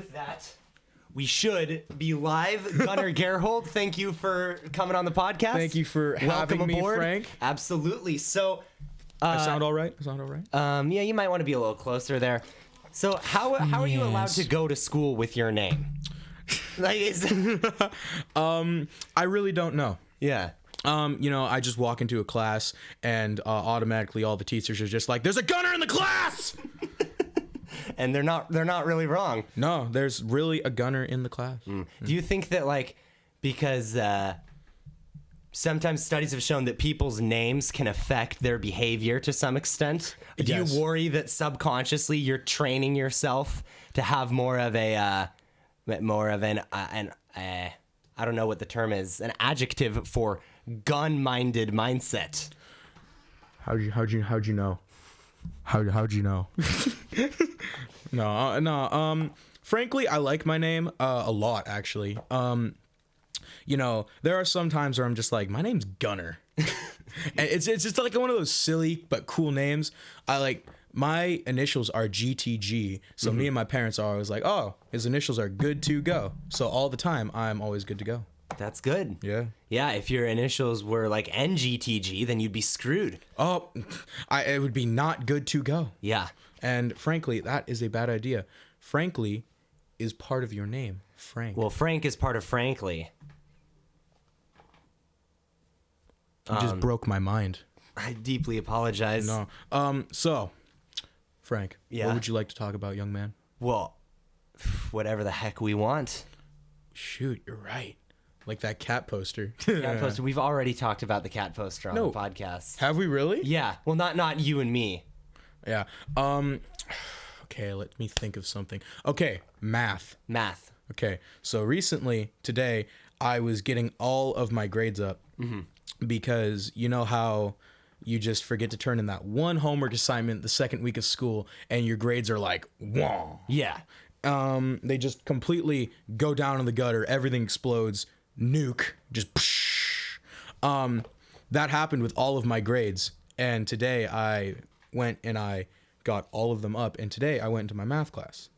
with that, we should be live. Gunner Gerhold, thank you for coming on the podcast. Thank you for having me, Frank. Absolutely. So, I sound all right? yeah, you might want to be a little closer there. So, how are you allowed to go to school with your name? Like, I really don't know. Yeah. I just walk into a class and automatically all the teachers are just like, "There's a gunner in the class!" And they're not really wrong. No, there's really a gunner in the class. Do you think that, because sometimes studies have shown that people's names can affect their behavior to some extent? Do Yes. you worry that subconsciously you're training yourself to have more of an I don't know what the term is, an adjective for gun-minded mindset? How'd you know? How'd you know? No. Frankly, I like my name a lot, actually. There are some times where I'm just like, my name's Gunner. And it's just like one of those silly but cool names. My initials are GTG, so me and my parents are always like, oh, his initials are good to go. So all the time, I'm always good to go. That's good. Yeah. Yeah, if your initials were like NGTG, then you'd be screwed. Oh, it would be not good to go. Yeah. And frankly, that is a bad idea. Frankly is part of your name, Frank. Well, Frank is part of Frankly. You just broke my mind. I deeply apologize. No. So, Frank, Yeah? what would you like to talk about, young man? Well, whatever the heck we want. Shoot, you're right. Like that cat poster. Cat poster. We've already talked about the cat poster on the podcast. Have we really? Yeah. Well, not you and me. Yeah. Okay, let me think of something. Okay, math. Okay, so recently, today, I was getting all of my grades up because you know how you just forget to turn in that one homework assignment the second week of school and your grades are like, whoa. Yeah. They just completely go down in the gutter. Everything explodes. Nuke. Just psh. That happened with all of my grades. And today I went and I got all of them up. And today I went into my math class.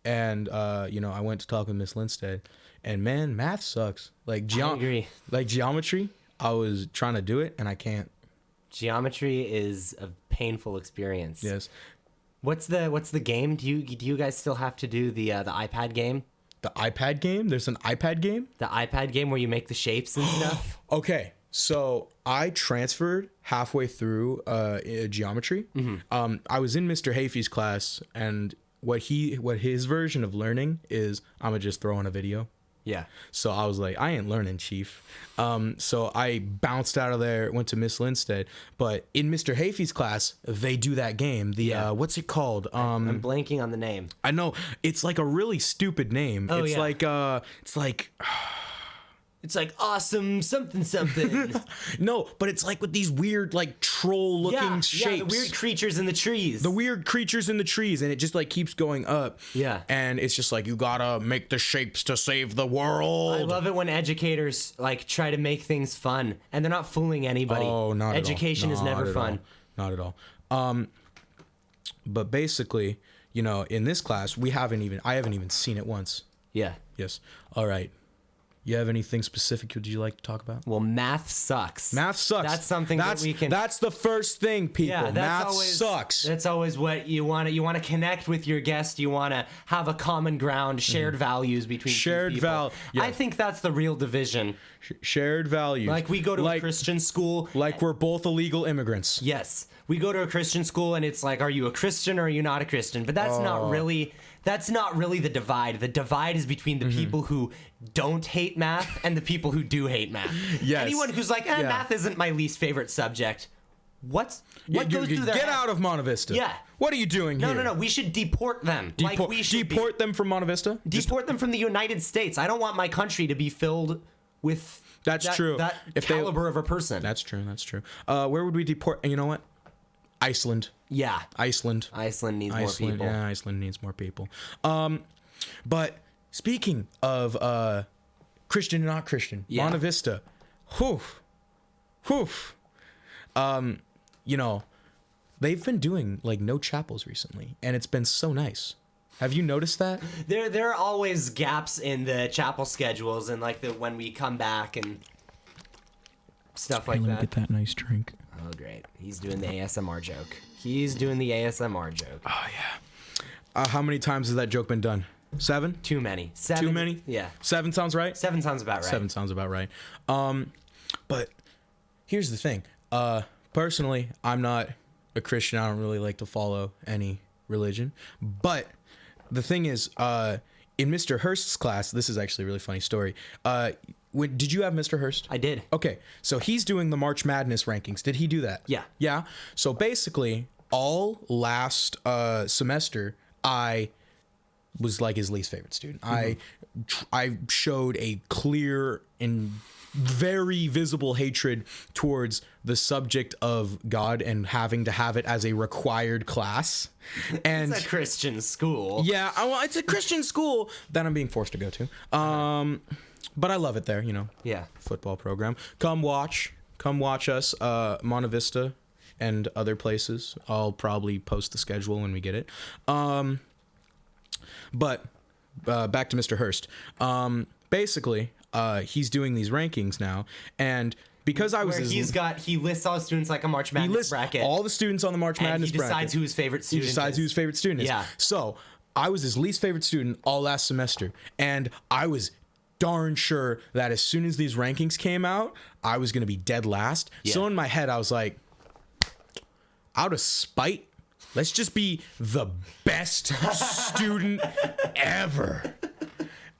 And, I went to talk with Miss Lindstedt. And, man, math sucks. I agree. Like geometry, I was trying to do it, and I can't. Geometry is a painful experience. Yes. What's the game? Do you guys still have to do the iPad game? The iPad game? There's an iPad game? The iPad game where you make the shapes and stuff? Okay. So I transferred halfway through geometry. I was in Mr. Hafey's class, and what his version of learning is I'm gonna just throw on a video. Yeah. So I was like, I ain't learning, chief. So I bounced out of there, went to Miss Lindstedt. But in Mr. Hafey's class, they do that game. What's it called? I'm blanking on the name. I know it's like a really stupid name. Oh, it's yeah. It's like awesome something. no, but it's like with these weird troll looking shapes. Yeah, the weird creatures in the trees. And it just keeps going up. Yeah. And it's just you gotta make the shapes to save the world. I love it when educators try to make things fun and they're not fooling anybody. Oh, not Education at all. is never fun. Not at all. But basically, in this class, I haven't even seen it once. Yeah. Yes. All right. You have anything specific would you like to talk about? Well, math sucks. Math sucks. That's something that we can... That's the first thing, people. Yeah, math sucks. That's always what you want. You want to connect with your guest. You want to have a common ground, shared values between two people. Yeah. I think that's the real division. Shared values. We go to a Christian school. We're both illegal immigrants. Yes. We go to a Christian school and it's are you a Christian or are you not a Christian? But that's not really the divide. The divide is between the people who don't hate math and the people who do hate math. Yes. Anyone who's math isn't my least favorite subject. What goes through their Get head? out of Monte Vista. Yeah. What are you doing here? No. We should deport them. Deport them from Monte Vista? Deport them from the United States. I don't want my country to be filled with that caliber of a person. That's true. Where would we deport? You know what? Iceland. Yeah. Iceland needs more people. Yeah, Iceland needs more people. But speaking of Christian and not Christian, Monte Vista. Whew. They've been doing no chapels recently, and it's been so nice. Have you noticed that? There are always gaps in the chapel schedules and like when we come back and stuff like Let me that. get that nice drink. Oh, great. He's doing the ASMR joke. He's doing the ASMR joke. Oh, yeah. How many times has that joke been done? 7? Too many. 7? Too many? Yeah. 7 sounds right? 7 sounds about right. 7 sounds about right. But here's the thing. Personally, I'm not a Christian. I don't really like to follow any religion. But the thing is, in Mr. Hurst's class, this is actually a really funny story. Did you have Mr. Hurst? I did. Okay, so he's doing the March Madness rankings. Did he do that? Yeah. Yeah. So basically, all last semester, I was like his least favorite student. I showed a clear and very visible hatred towards the subject of God and having to have it as a required class. And It's a Christian school. yeah, well, it's a Christian school that I'm being forced to go to. But I love it there, Yeah. football program. Come watch us, Monte Vista and other places. I'll probably post the schedule when we get it. But back to Mr. Hurst. Basically, he's doing these rankings now, and because I was Where he lists all the students like a March he Madness lists bracket. all the students on the March and Madness he decides bracket. who his favorite student He decides is. who his favorite student is. Yeah. So I was his least favorite student all last semester, and I was darn sure that as soon as these rankings came out, I was going to be dead last. Yeah. So in my head, I was like, out of spite, let's just be the best student ever.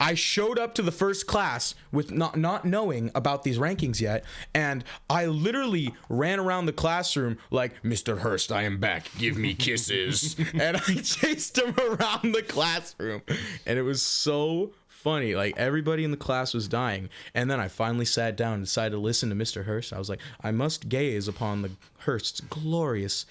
I showed up to the first class with not knowing about these rankings yet, and I literally ran around the classroom like, Mr. Hurst, I am back. Give me kisses. And I chased him around the classroom, and it was so funny. Like, everybody in the class was dying, and then I finally sat down and decided to listen to Mr. Hurst. I was like, I must gaze upon the Hurst's glorious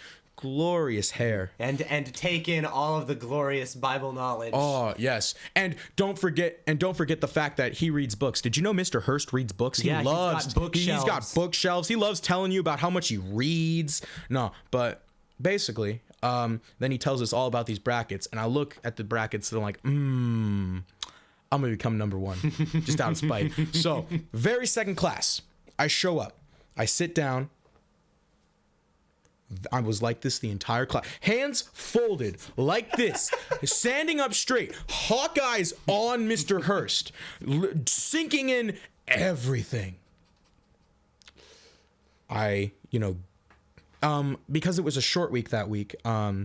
hair. And take in all of the glorious Bible knowledge. Oh, yes. And don't forget the fact that he reads books. Did you know Mr. Hurst reads books? Yeah, he's got bookshelves. He loves telling you about how much he reads. No, but basically, then he tells us all about these brackets, and I look at the brackets and I'm like, I'm going to become number one, just out of spite. So, very second class, I show up. I sit down. I was like this the entire class. Hands folded like this, standing up straight, hawk eyes on Mr. Hurst, sinking in everything. Because it was a short week that week, I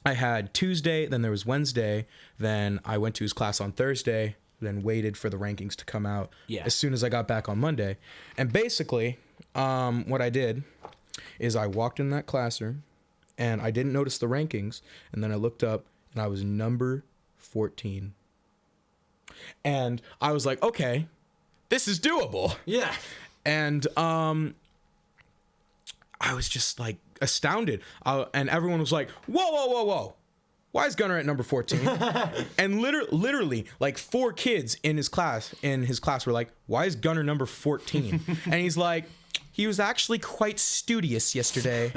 had Tuesday, then there was Wednesday, then I went to his class on Thursday, then waited for the rankings to come out as soon as I got back on Monday. And basically, what I did is I walked in that classroom and I didn't notice the rankings, and then I looked up and I was number 14. And I was like, okay, this is doable. Yeah. And I was just like astounded. And everyone was like, whoa. Why is Gunnar at number 14? And literally, like 4 kids in his class were like, why is Gunnar number 14? And he's like, he was actually quite studious yesterday.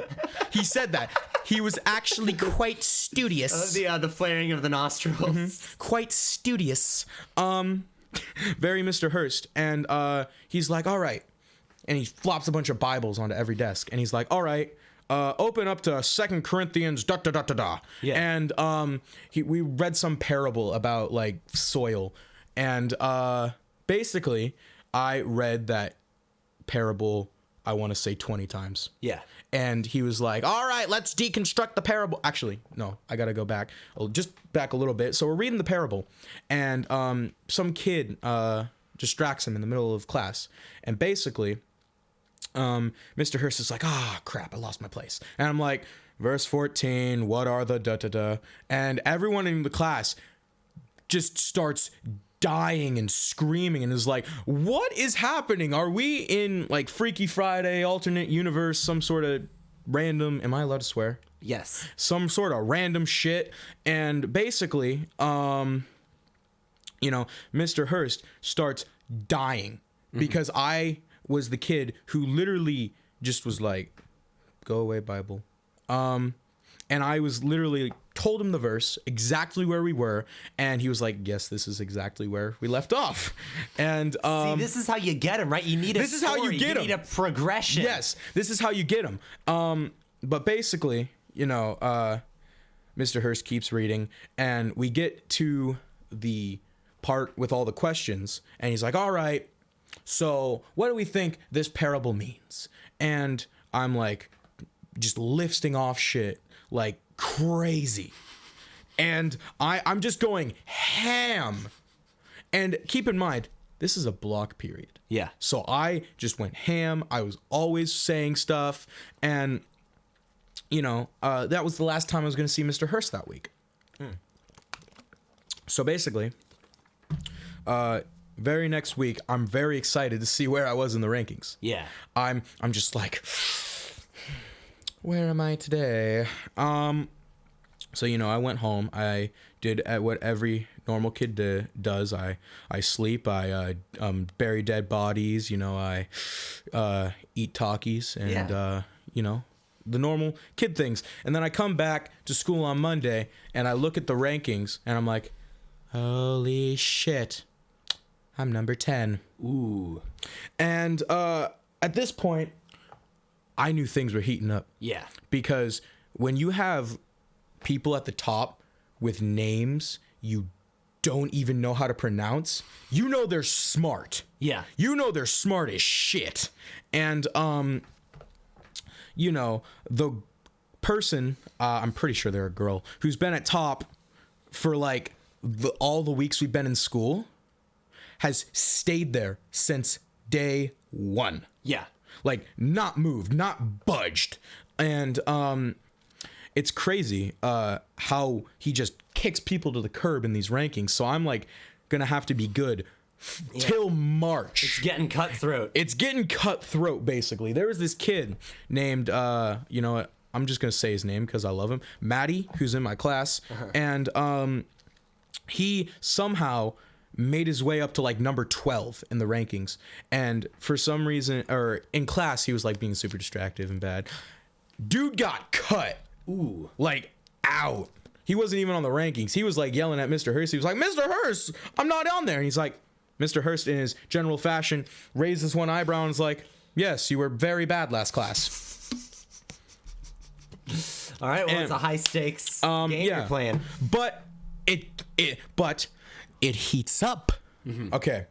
He said that. He was actually quite studious. The flaring of the nostrils. Mm-hmm. Quite studious. Very Mr. Hurst. And he's like, all right. And he flops a bunch of Bibles onto every desk. And he's like, all right, open up to 2 Corinthians, Yeah. And we read some parable about, like, soil. And basically, I read that parable, I want to say 20 times. Yeah. And he was like, all right, let's deconstruct the parable. Actually, no, I got to go back. Just back a little bit. So we're reading the parable, and some kid distracts him in the middle of class. And basically, Mr. Hurst is like, crap, I lost my place. And I'm like, verse 14, what are the da-da-da? And everyone in the class just starts dying and screaming and is like, what is happening? Are we in like Freaky Friday, alternate universe, some sort of random, am I allowed to swear? Yes. Some sort of random shit. And basically, Mr. Hurst starts dying because I was the kid who literally just was like, go away, Bible. and I was literally told him the verse, exactly where we were, and he was like, yes, this is exactly where we left off. And See, this is how you get them, right? You need a This is how you story. get 'em. You need a progression. yes, this is how you get him. But basically, Mr. Hurst keeps reading, and we get to the part with all the questions, and he's like, all right, so what do we think this parable means? And I'm like, just listing off shit like crazy. And I'm just going ham. And keep in mind, this is a block period. Yeah. So I just went ham. I was always saying stuff. And, that was the last time I was going to see Mr. Hurst that week. So basically, very next week, I'm very excited to see where I was in the rankings. Yeah. I'm just like, where am I today? So, I went home. I did what every normal kid does. I sleep. I bury dead bodies. I eat Takis and, the normal kid things. And then I come back to school on Monday and I look at the rankings and I'm like, holy shit, I'm number 10. Ooh. And at this point, I knew things were heating up. Yeah. Because when you have people at the top with names you don't even know how to pronounce, they're smart. Yeah. They're smart as shit. And, the person, I'm pretty sure they're a girl, who's been at top for like all the weeks we've been in school has stayed there since day one. Yeah. Like, not moved, not budged. And it's crazy how he just kicks people to the curb in these rankings. So I'm like gonna have to be good till March. It's getting cutthroat. It's getting cutthroat, basically. There was this kid named, you know what? I'm just gonna say his name because I love him. Maddie, who's in my class, and he somehow made his way up to like number 12 in the rankings. And for some reason, or in class, he was like being super distractive and bad. Dude got cut. Ooh. Like, out. He wasn't even on the rankings. He was like yelling at Mr. Hurst. He was like, Mr. Hurst, I'm not on there. And he's like, Mr. Hurst, in his general fashion, raises one eyebrow and is like, yes, you were very bad last class. All right, well, it's a high stakes game you're playing. But it heats up. Mm-hmm. Okay.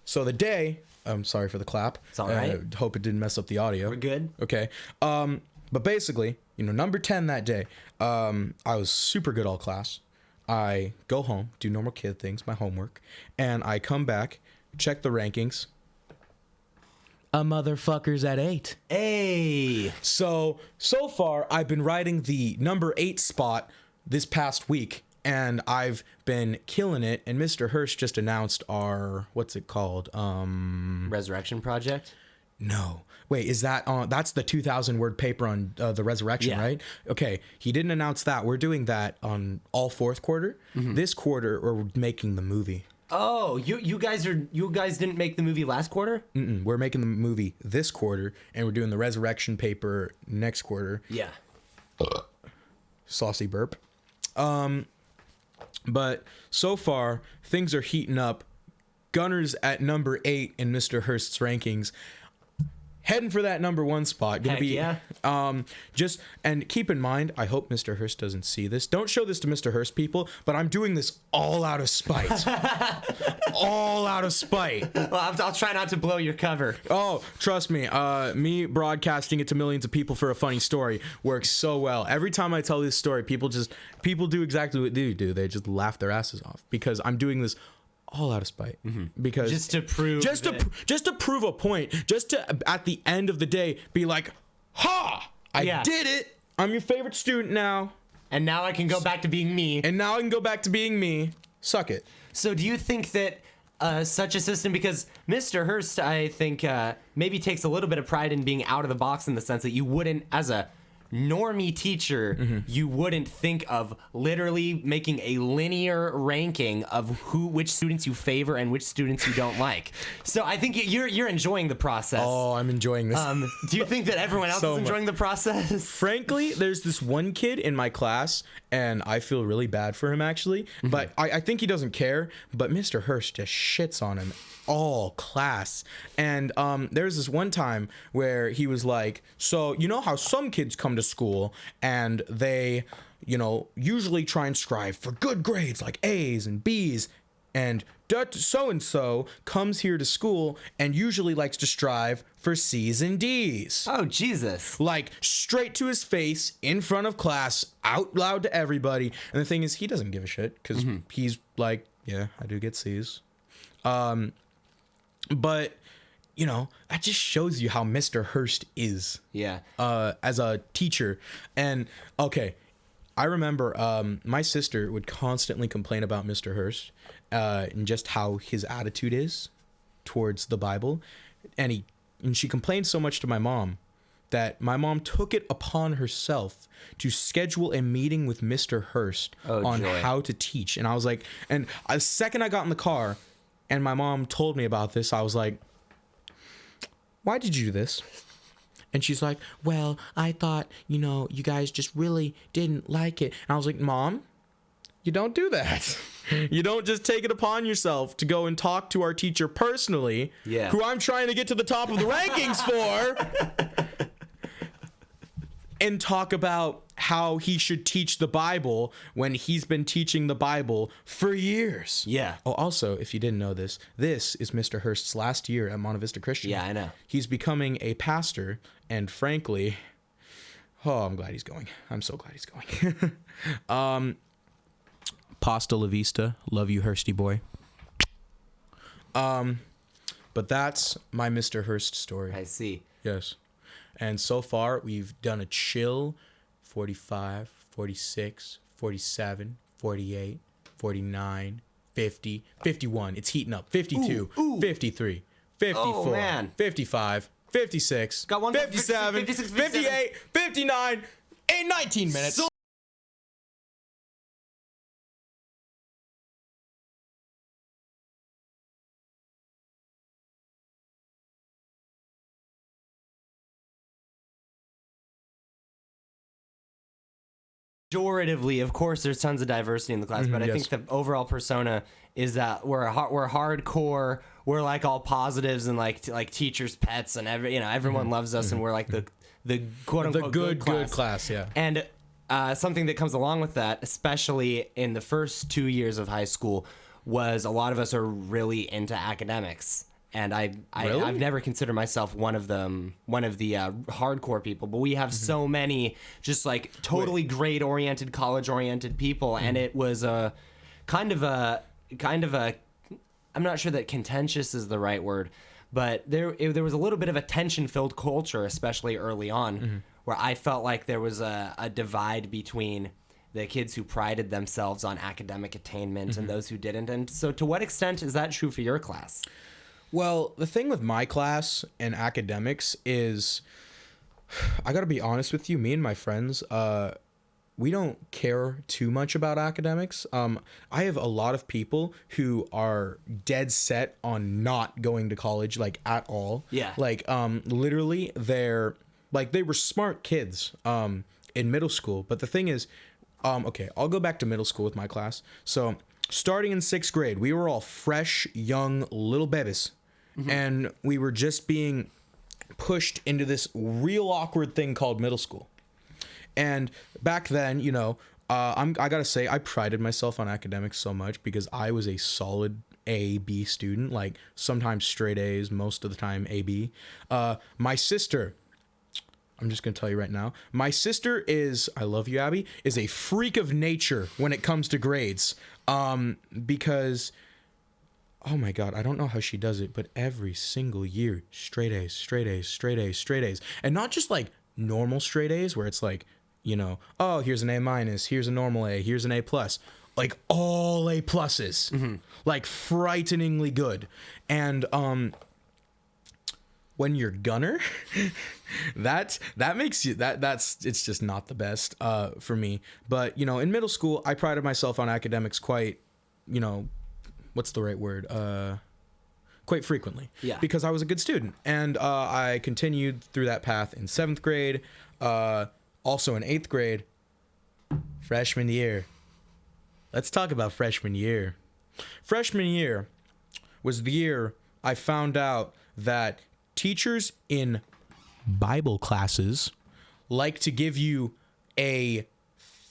So the day, I'm sorry for the clap. It's all right. Hope it didn't mess up the audio. We're good. Okay. But basically, number 10 that day, I was super good all class. I go home, do normal kid things, my homework, and I come back, check the rankings. A motherfucker's at 8. Hey. So far, I've been riding the number 8 spot this past week, and I've been killing it. And Mr. Hurst just announced our, what's it called? Resurrection Project? No. Wait, is that on? That's the 2,000 word paper on the resurrection, right? Okay, he didn't announce that. We're doing that on all fourth quarter. Mm-hmm. This quarter, we're making the movie. Oh, you guys didn't make the movie last quarter? We're making the movie this quarter, and we're doing the resurrection paper next quarter. Yeah. Saucy burp. But so far, things are heating up. Gunner's at number 8 in Mr. Hurst's rankings. Heading for that number 1 spot. Gonna Heck be yeah. And keep in mind, I hope Mr. Hurst doesn't see this. Don't show this to Mr. Hurst, people, but I'm doing this all out of spite. All out of spite. Well, I'll try not to blow your cover. Oh, trust me, me broadcasting it to millions of people for a funny story works so well. Every time I tell this story, people do exactly what you do. They just laugh their asses off because I'm doing this all out of spite. Mm-hmm. Because just to prove to prove a point, just to at the end of the day be like, ha, I did it. I'm your favorite student now. And now I can go back to being me. Suck it. So do you think that such a system, because Mr. Hurst, I think, maybe takes a little bit of pride in being out of the box in the sense that you wouldn't, as a normie teacher, you wouldn't think of literally making a linear ranking of which students you favor and which students you don't like. So I think you're enjoying the process. Oh, I'm enjoying this. Do you think that everyone else So is enjoying the process? Frankly, there's this one kid in my class, and I feel really bad for him, actually. But I think he doesn't care. But Mr. Hurst just shits on him all class. And there's this one time where he was like, so you know how some kids come to school and they, usually try and strive for good grades like A's and B's, and so-and-so comes here to school and usually likes to strive for C's and D's. Oh, Jesus. Like, straight to his face, in front of class, out loud to everybody. And the thing is, he doesn't give a shit, because he's like, yeah, I do get C's. But, that just shows you how Mr. Hurst is. Yeah. As a teacher. And, okay, I remember my sister would constantly complain about Mr. Hurst and just how his attitude is towards the Bible. And she complained so much to my mom that my mom took it upon herself to schedule a meeting with Mr. Hurst on how to teach. And I was like, and the second I got in the car and my mom told me about this, I was like, why did you do this? And she's like, well, I thought, you guys just really didn't like it. And I was like, Mom, you don't do that. You don't just take it upon yourself to go and talk to our teacher personally, who I'm trying to get to the top of the rankings for, and talk about how he should teach the Bible when he's been teaching the Bible for years. Yeah. Oh, also, if you didn't know this is Mr. Hurst's last year at Monte Vista Christian. Yeah, I know. He's becoming a pastor, and frankly, I'm glad he's going. I'm so glad he's going. Pasta la vista. Love you, Hursty boy. But that's my Mr. Hurst story. I see. Yes. And so far, we've done a chill 45, 46, 47, 48, 49, 50, 51. It's heating up. 52, 53, 54, 55, 56, got one 57, 58, 59, 19 minutes. Pejoratively, of course, there's tons of diversity in the class, but I think the overall persona is that we're hardcore. We're like all positives and like teachers' pets, and everyone loves us, and we're like the quote unquote good class. Yeah. And something that comes along with that, especially in the first 2 years of high school, was a lot of us are really into academics. And I've never considered myself one of the hardcore people, but we have so many just like totally grade oriented, college oriented people, and it was a kind of a I'm not sure that contentious is the right word, but there was a little bit of a tension filled culture, especially early on, where I felt like there was a divide between the kids who prided themselves on academic attainment and those who didn't. And so, to what extent is that true for your class? Well, the thing with my class and academics is, I gotta be honest with you, me and my friends, we don't care too much about academics. I have a lot of people who are dead set on not going to college, like, at all. Yeah. Like, literally, they were smart kids in middle school. But the thing is, okay, I'll go back to middle school with my class. So, starting in 6th grade, we were all fresh, young, little babies. And we were just being pushed into this real awkward thing called middle school. And back then, I gotta say, I prided myself on academics so much because I was a solid A, B student, like sometimes straight A's, most of the time A, B. My sister, I'm just gonna tell you right now, my sister is, I love you, Abby, is a freak of nature when it comes to grades. Because, oh my God, I don't know how she does it, but every single year, straight A's, straight A's, straight A's, straight A's. And not just like normal straight A's where it's like, oh, here's an A minus, here's a normal A, here's an A plus. Like all A pluses. Like frighteningly good. And when you're gunner, that makes you that's it's just not the best for me. But you know, in middle school, I prided myself on academics quite, you know, what's the right word? Quite frequently. Yeah. Because I was a good student, and I continued through that path in 7th grade, also in 8th grade, freshman year. Let's talk about freshman year. Freshman year was the year I found out that teachers in Bible classes like to give you a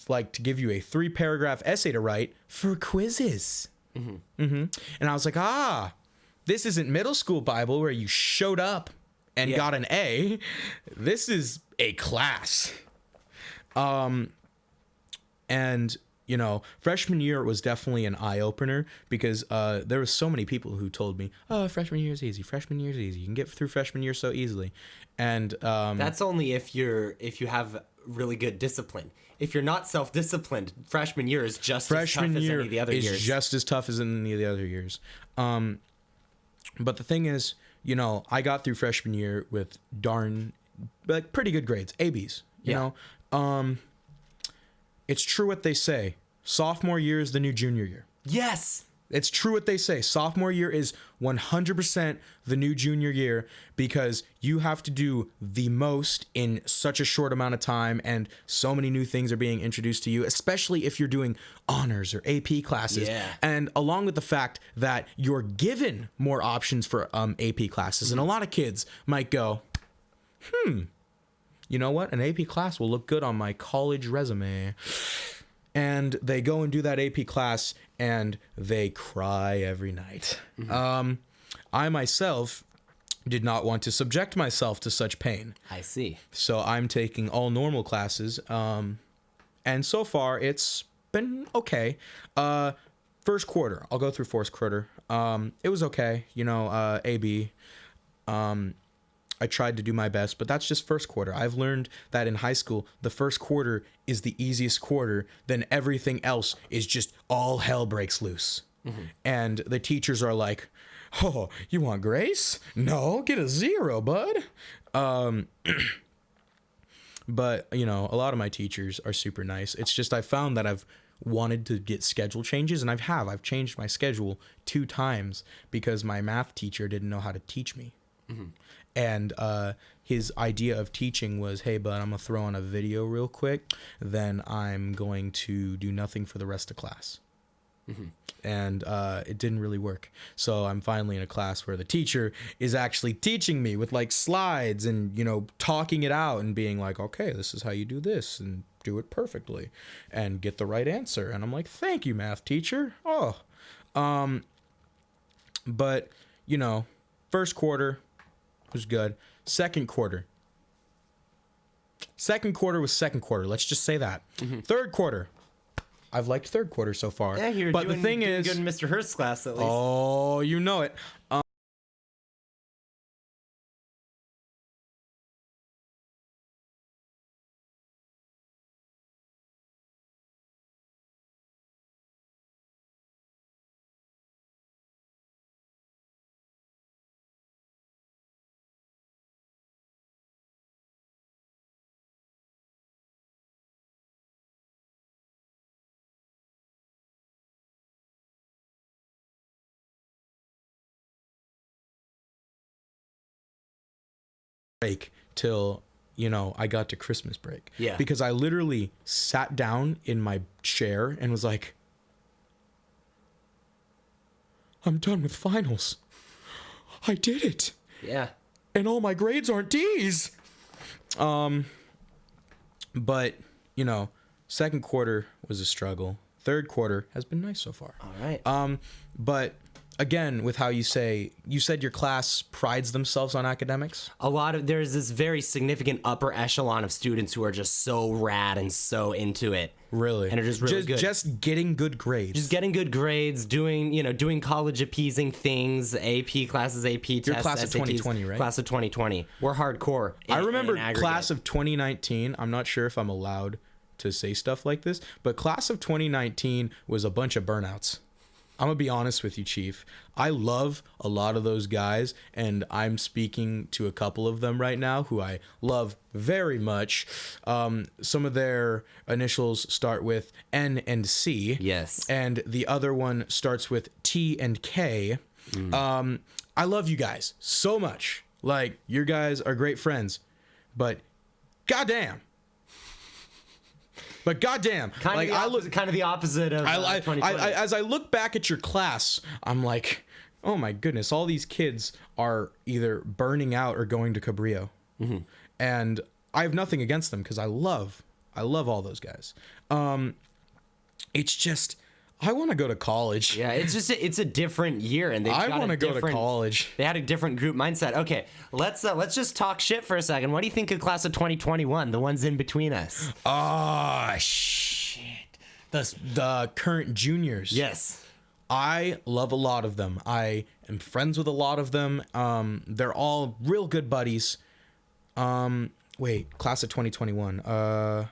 3-paragraph essay to write for quizzes. And I was like, this isn't middle school Bible where you showed up and got an A. This is a class. And you know, freshman year was definitely an eye-opener because there were so many people who told me, oh, freshman year is easy. Freshman year is easy. You can get through freshman year so easily. And that's only if you have really good discipline. If you're not self-disciplined, freshman year is just as tough as any of the other years. Is just as tough as any of the other years. But the thing is, you know, I got through freshman year with pretty good grades, ABs. You know, it's true what they say. Sophomore year is the new junior year. Yes. It's true what they say. Sophomore year is 100% the new junior year because you have to do the most in such a short amount of time, and so many new things are being introduced to you, especially if you're doing honors or AP classes. Yeah. And along with the fact that you're given more options for AP classes, and a lot of kids might go, you know what? An AP class will look good on my college resume. And they go and do that AP class, and they cry every night. I myself did not want to subject myself to such pain. I see. So I'm taking all normal classes, and so far it's been okay. First quarter, I'll go through fourth quarter. It was okay, you know, AB. I tried to do my best, but that's just first quarter. I've learned that in high school, the first quarter is the easiest quarter. Then everything else is just all hell breaks loose. And the teachers are like, oh, you want grace? No, get a 0, bud. But, you know, a lot of my teachers are super nice. It's just I found that I've wanted to get schedule changes, and I've changed my schedule 2 times because my math teacher didn't know how to teach me. And his idea of teaching was, hey, bud, I'm going to throw on a video real quick. Then I'm going to do nothing for the rest of class. And it didn't really work. So I'm finally in a class where the teacher is actually teaching me with like slides and, you know, talking it out and being like, okay, this is how you do this and do it perfectly and get the right answer. And I'm like, thank you, math teacher. But, you know, first quarter was good. Second quarter was second quarter. Let's just say that. Third quarter, I've liked third quarter so far. Yeah, you're but doing, the thing is, good in Mr. Hurst's class at least. Oh, you know it. Break till, you know, I got to Christmas break. Yeah. Because I literally sat down in my chair and was like, I'm done with finals. I did it. Yeah. And all my grades aren't D's. But, you know, second quarter was a struggle. Third quarter has been nice so far. All right. But again, with how you said your class prides themselves on academics. There's this very significant upper echelon of students who are just so rad and so into it. Really? And are just really good. Just getting good grades. Just getting good grades, doing college appeasing things, AP classes, AP tests. Your class of SATs, 2020, right? Class of 2020. We're hardcore. I remember class of 2019. I'm not sure if I'm allowed to say stuff like this, but class of 2019 was a bunch of burnouts. I'm gonna be honest with you, Chief. I love a lot of those guys, and I'm speaking to a couple of them right now who I love very much. Some of their initials start with N and C. Yes. And the other one starts with T and K. I love you guys so much. Like, you guys are great friends, but goddamn. Kind of the opposite of 2020. As I look back at your class, I'm like, oh my goodness, all these kids are either burning out or going to Cabrillo. And I have nothing against them because I love all those guys. It's just, I want to go to college. Yeah, it's a different year, and I want to go to college. They had a different group mindset. Okay, let's just talk shit for a second. What do you think of class of 2021, the ones in between us? Oh shit, the current juniors. Yes, I love a lot of them. I am friends with a lot of them. They're all real good buddies. Wait, class of 2021.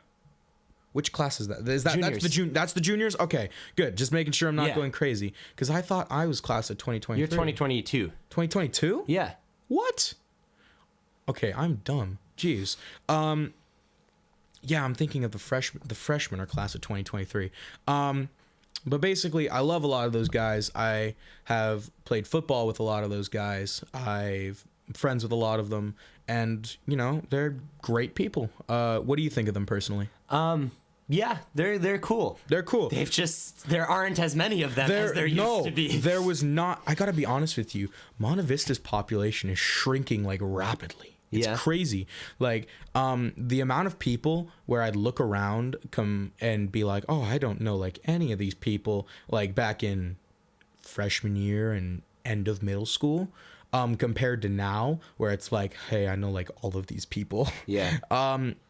Which class is that? That's the juniors? Okay, good. Just making sure I'm not going crazy. Because I thought I was class of 2023. You're 2022. 2022? Yeah. What? Okay, I'm dumb. Jeez. Yeah, I'm thinking of the freshmen are class of 2023. But basically, I love a lot of those guys. I have played football with a lot of those guys. I'm friends with a lot of them. And, they're great people. What do you think of them personally? Yeah, they're cool. They're cool. There aren't as many of them as there used to be. There was not. I gotta be honest with you. Monte Vista's population is shrinking like rapidly. It's crazy. Like, the amount of people where I'd look around come and be like, oh, I don't know like any of these people, like back in freshman year and end of middle school, compared to now where it's like, hey, I know like all of these people. Yeah.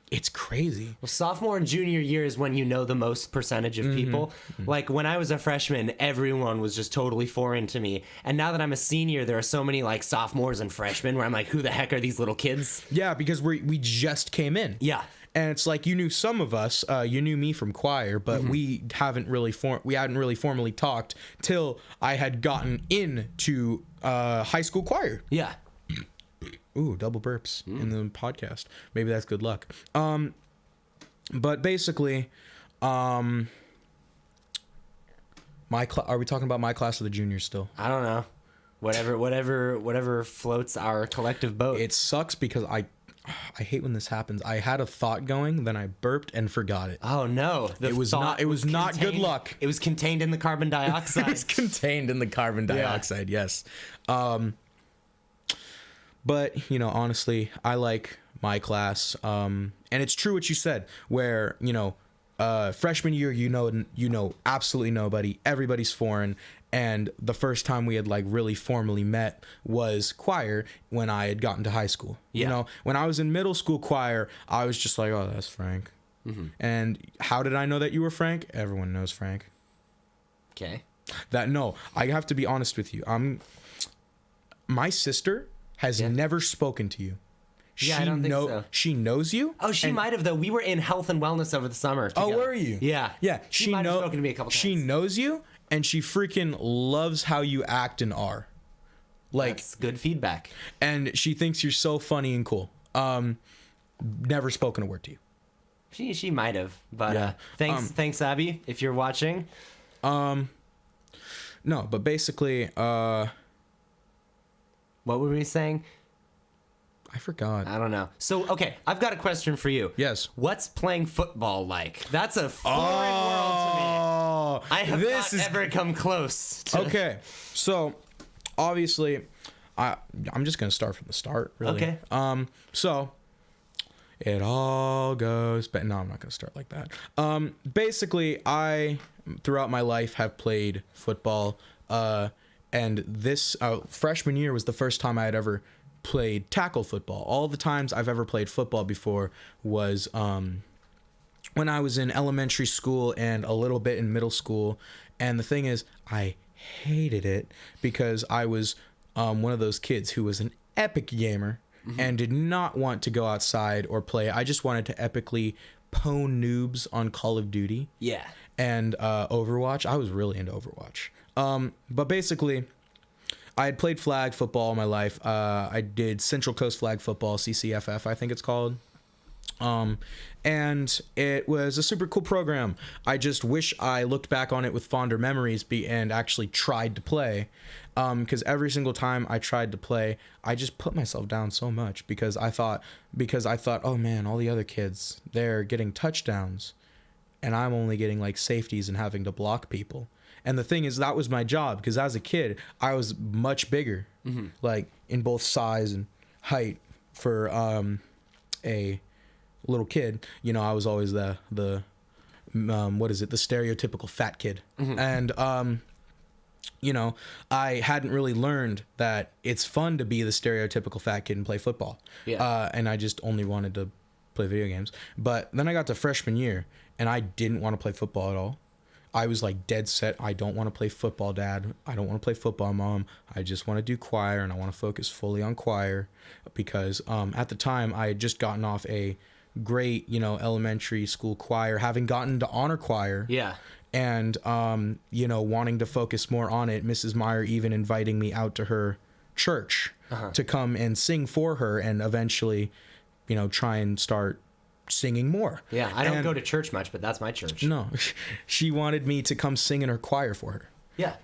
It's crazy. Well, sophomore and junior year is when you know the most percentage of people. Like, when I was a freshman, everyone was just totally foreign to me. And now that I'm a senior, there are so many, like, sophomores and freshmen where I'm like, who the heck are these little kids? Yeah, because we just came in. Yeah. And it's like, you knew some of us, you knew me from choir, but we hadn't really formally talked till I had gotten into high school choir. Yeah. Ooh, double burps in the podcast. Maybe that's good luck. But basically, are we talking about my class or the juniors still? I don't know. Whatever floats our collective boat. It sucks because I hate when this happens. I had a thought going, then I burped and forgot it. Oh no! It was not good luck. It was contained in the carbon dioxide. It was contained in the carbon dioxide. Yes. But, honestly, I like my class. And it's true what you said, where, freshman year, absolutely nobody. Everybody's foreign. And the first time we had like really formally met was choir when I had gotten to high school. Yeah. When I was in middle school choir, I was just like, oh, that's Frank. And how did I know that you were Frank? Everyone knows Frank. Okay. I have to be honest with you. My sister has never spoken to you. I don't think so. She knows you? Oh, she might have, though. We were in health and wellness over the summer together. Oh, were you? Yeah. Yeah. She might have spoken to me a couple times. She knows you, and she freaking loves how you act and are. Like, that's good feedback. And she thinks you're so funny and cool. Never spoken a word to you. She might have, but thanks, Abby, if you're watching. No, but basically, what were we saying? I forgot. I don't know. So, okay, I've got a question for you. Yes. What's playing football like? That's a foreign world to me. I have not ever come close to... Okay, so, obviously, I'm just going to start from the start, really. Okay. So, it all goes... But no, I'm not going to start like that. Basically, I, throughout my life, have played football, and this freshman year was the first time I had ever played tackle football. All the times I've ever played football before was when I was in elementary school and a little bit in middle school. And the thing is, I hated it because I was one of those kids who was an epic gamer and did not want to go outside or play. I just wanted to epically pwn noobs on Call of Duty. Yeah. And Overwatch. I was really into Overwatch. But basically, I had played flag football all my life. I did Central Coast Flag Football, CCFF, I think it's called. And it was a super cool program. I just wish I looked back on it with fonder memories and actually tried to play. Because every single time I tried to play, I just put myself down so much because I thought, oh man, all the other kids, they're getting touchdowns and I'm only getting like safeties and having to block people. And the thing is, that was my job because as a kid, I was much bigger, like in both size and height for a little kid. You know, I was always the stereotypical fat kid. And you know, I hadn't really learned that it's fun to be the stereotypical fat kid and play football. And I just only wanted to play video games. But then I got to freshman year and I didn't want to play football at all. I was like dead set. I don't want to play football, Dad. I don't want to play football, Mom. I just want to do choir and I want to focus fully on choir because at the time I had just gotten off a great, you know, elementary school choir, having gotten to honor choir. Yeah. And, you know, wanting to focus more on it. Mrs. Meyer even inviting me out to her church to come and sing for her and eventually, you know, try and start singing more. Yeah, I don't go to church much, but that's my church. No, she wanted me to come sing in her choir for her. Yeah.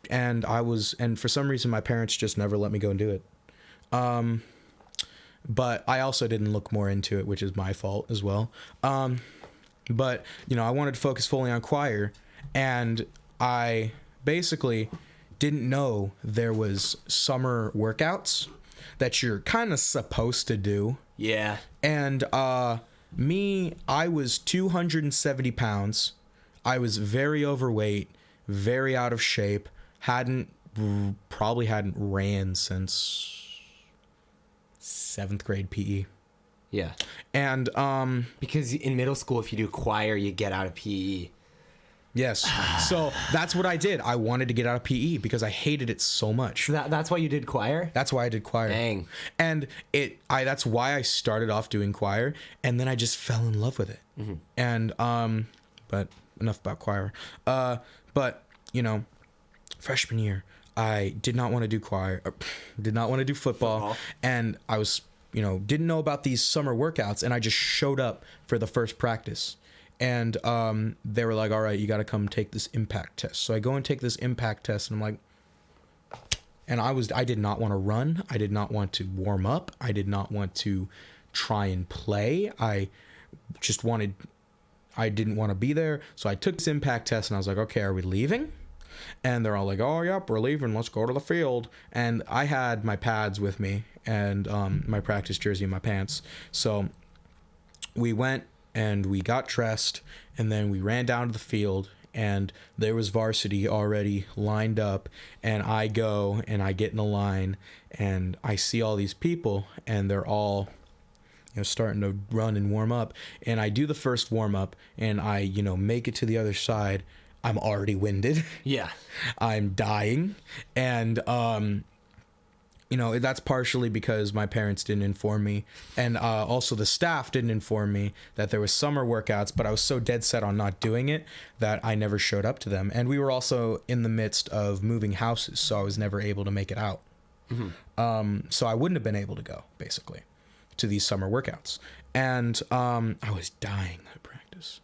And for some reason, my parents just never let me go and do it. But I also didn't look more into it, which is my fault as well. But, you know, I wanted to focus fully on choir, and I basically didn't know there was summer workouts that you're kind of supposed to do. Yeah. And I was 270 pounds. I was very overweight, very out of shape, probably hadn't ran since 7th grade PE. Yeah. And because in middle school, if you do choir, you get out of PE. Yes. So that's what I did. I wanted to get out of PE because I hated it so much. That's why you did choir? That's why I did choir. Dang. And that's why I started off doing choir, and then I just fell in love with it. And but enough about choir. But you know, freshman year, I did not want to do choir, did not want to do football, and I was, you know, didn't know about these summer workouts, and I just showed up for the first practice. And they were like, all right, you got to come take this impact test. So I go and take this impact test, and I'm like, and I did not want to run. I did not want to warm up. I did not want to try and play. I didn't want to be there. So I took this impact test, and I was like, okay, are we leaving? And they're all like, oh, yep, we're leaving. Let's go to the field. And I had my pads with me and my practice jersey and my pants. So we went and we got dressed, and then we ran down to the field, and there was varsity already lined up, and I go and I get in the line, and I see all these people, and they're all, you know, starting to run and warm up, and I do the first warm up, and I, you know, make it to the other side. I'm already winded. Yeah. I'm dying, and you know, that's partially because my parents didn't inform me, and also the staff didn't inform me that there was summer workouts, but I was so dead set on not doing it that I never showed up to them. And we were also in the midst of moving houses, so I was never able to make it out. So I wouldn't have been able to go, basically, to these summer workouts. And I was dying at practice.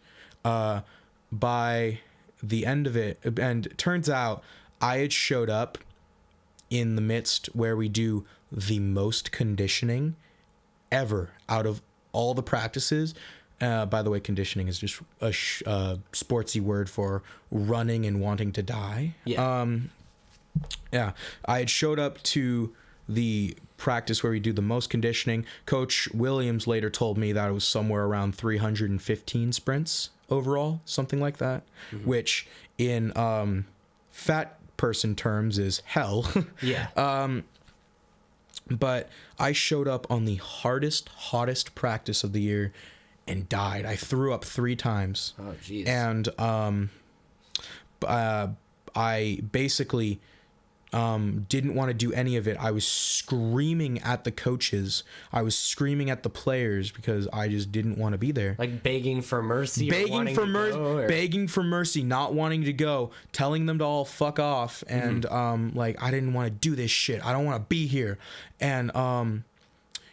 By the end of it, and it turns out I had showed up in the midst where we do the most conditioning ever out of all the practices. By the way, conditioning is just a sportsy word for running and wanting to die. Yeah. Yeah. I had showed up to the practice where we do the most conditioning. Coach Williams later told me that it was somewhere around 315 sprints overall, something like that, which in fat person terms is hell. Yeah. But I showed up on the hottest practice of the year and died. I threw up 3 times. Oh, jeez. And I basically Didn't want to do any of it. I was screaming at the coaches. I was screaming at the players because I just didn't want to be there. Like begging for mercy, Begging for mercy, not wanting to go, telling them to all fuck off, and like, I didn't want to do this shit. I don't want to be here. And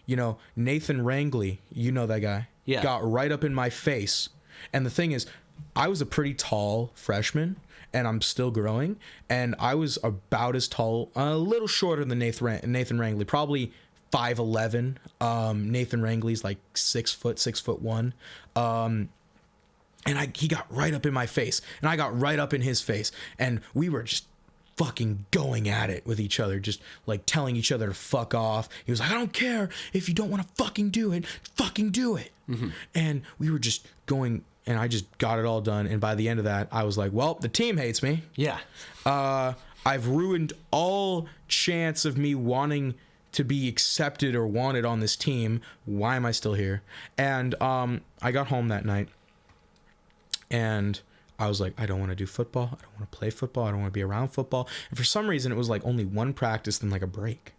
you know, Nathan Rangley, you know that guy, got right up in my face. And the thing is, I was a pretty tall freshman, and I'm still growing, and I was about as tall, a little shorter than Nathan Rangley, probably 5'11". Nathan Rangley's like 6 foot, 6'1". And he got right up in my face, and I got right up in his face, and we were just fucking going at it with each other, just like telling each other to fuck off. He was like, I don't care if you don't want to fucking do it, fucking do it. And we were just going, and I just got it all done. And by the end of that, I was like, well, the team hates me. Yeah. I've ruined all chance of me wanting to be accepted or wanted on this team. Why am I still here? And I got home that night, and I was like, I don't want to do football. I don't want to play football. I don't want to be around football. And for some reason, it was like only one practice and like a break.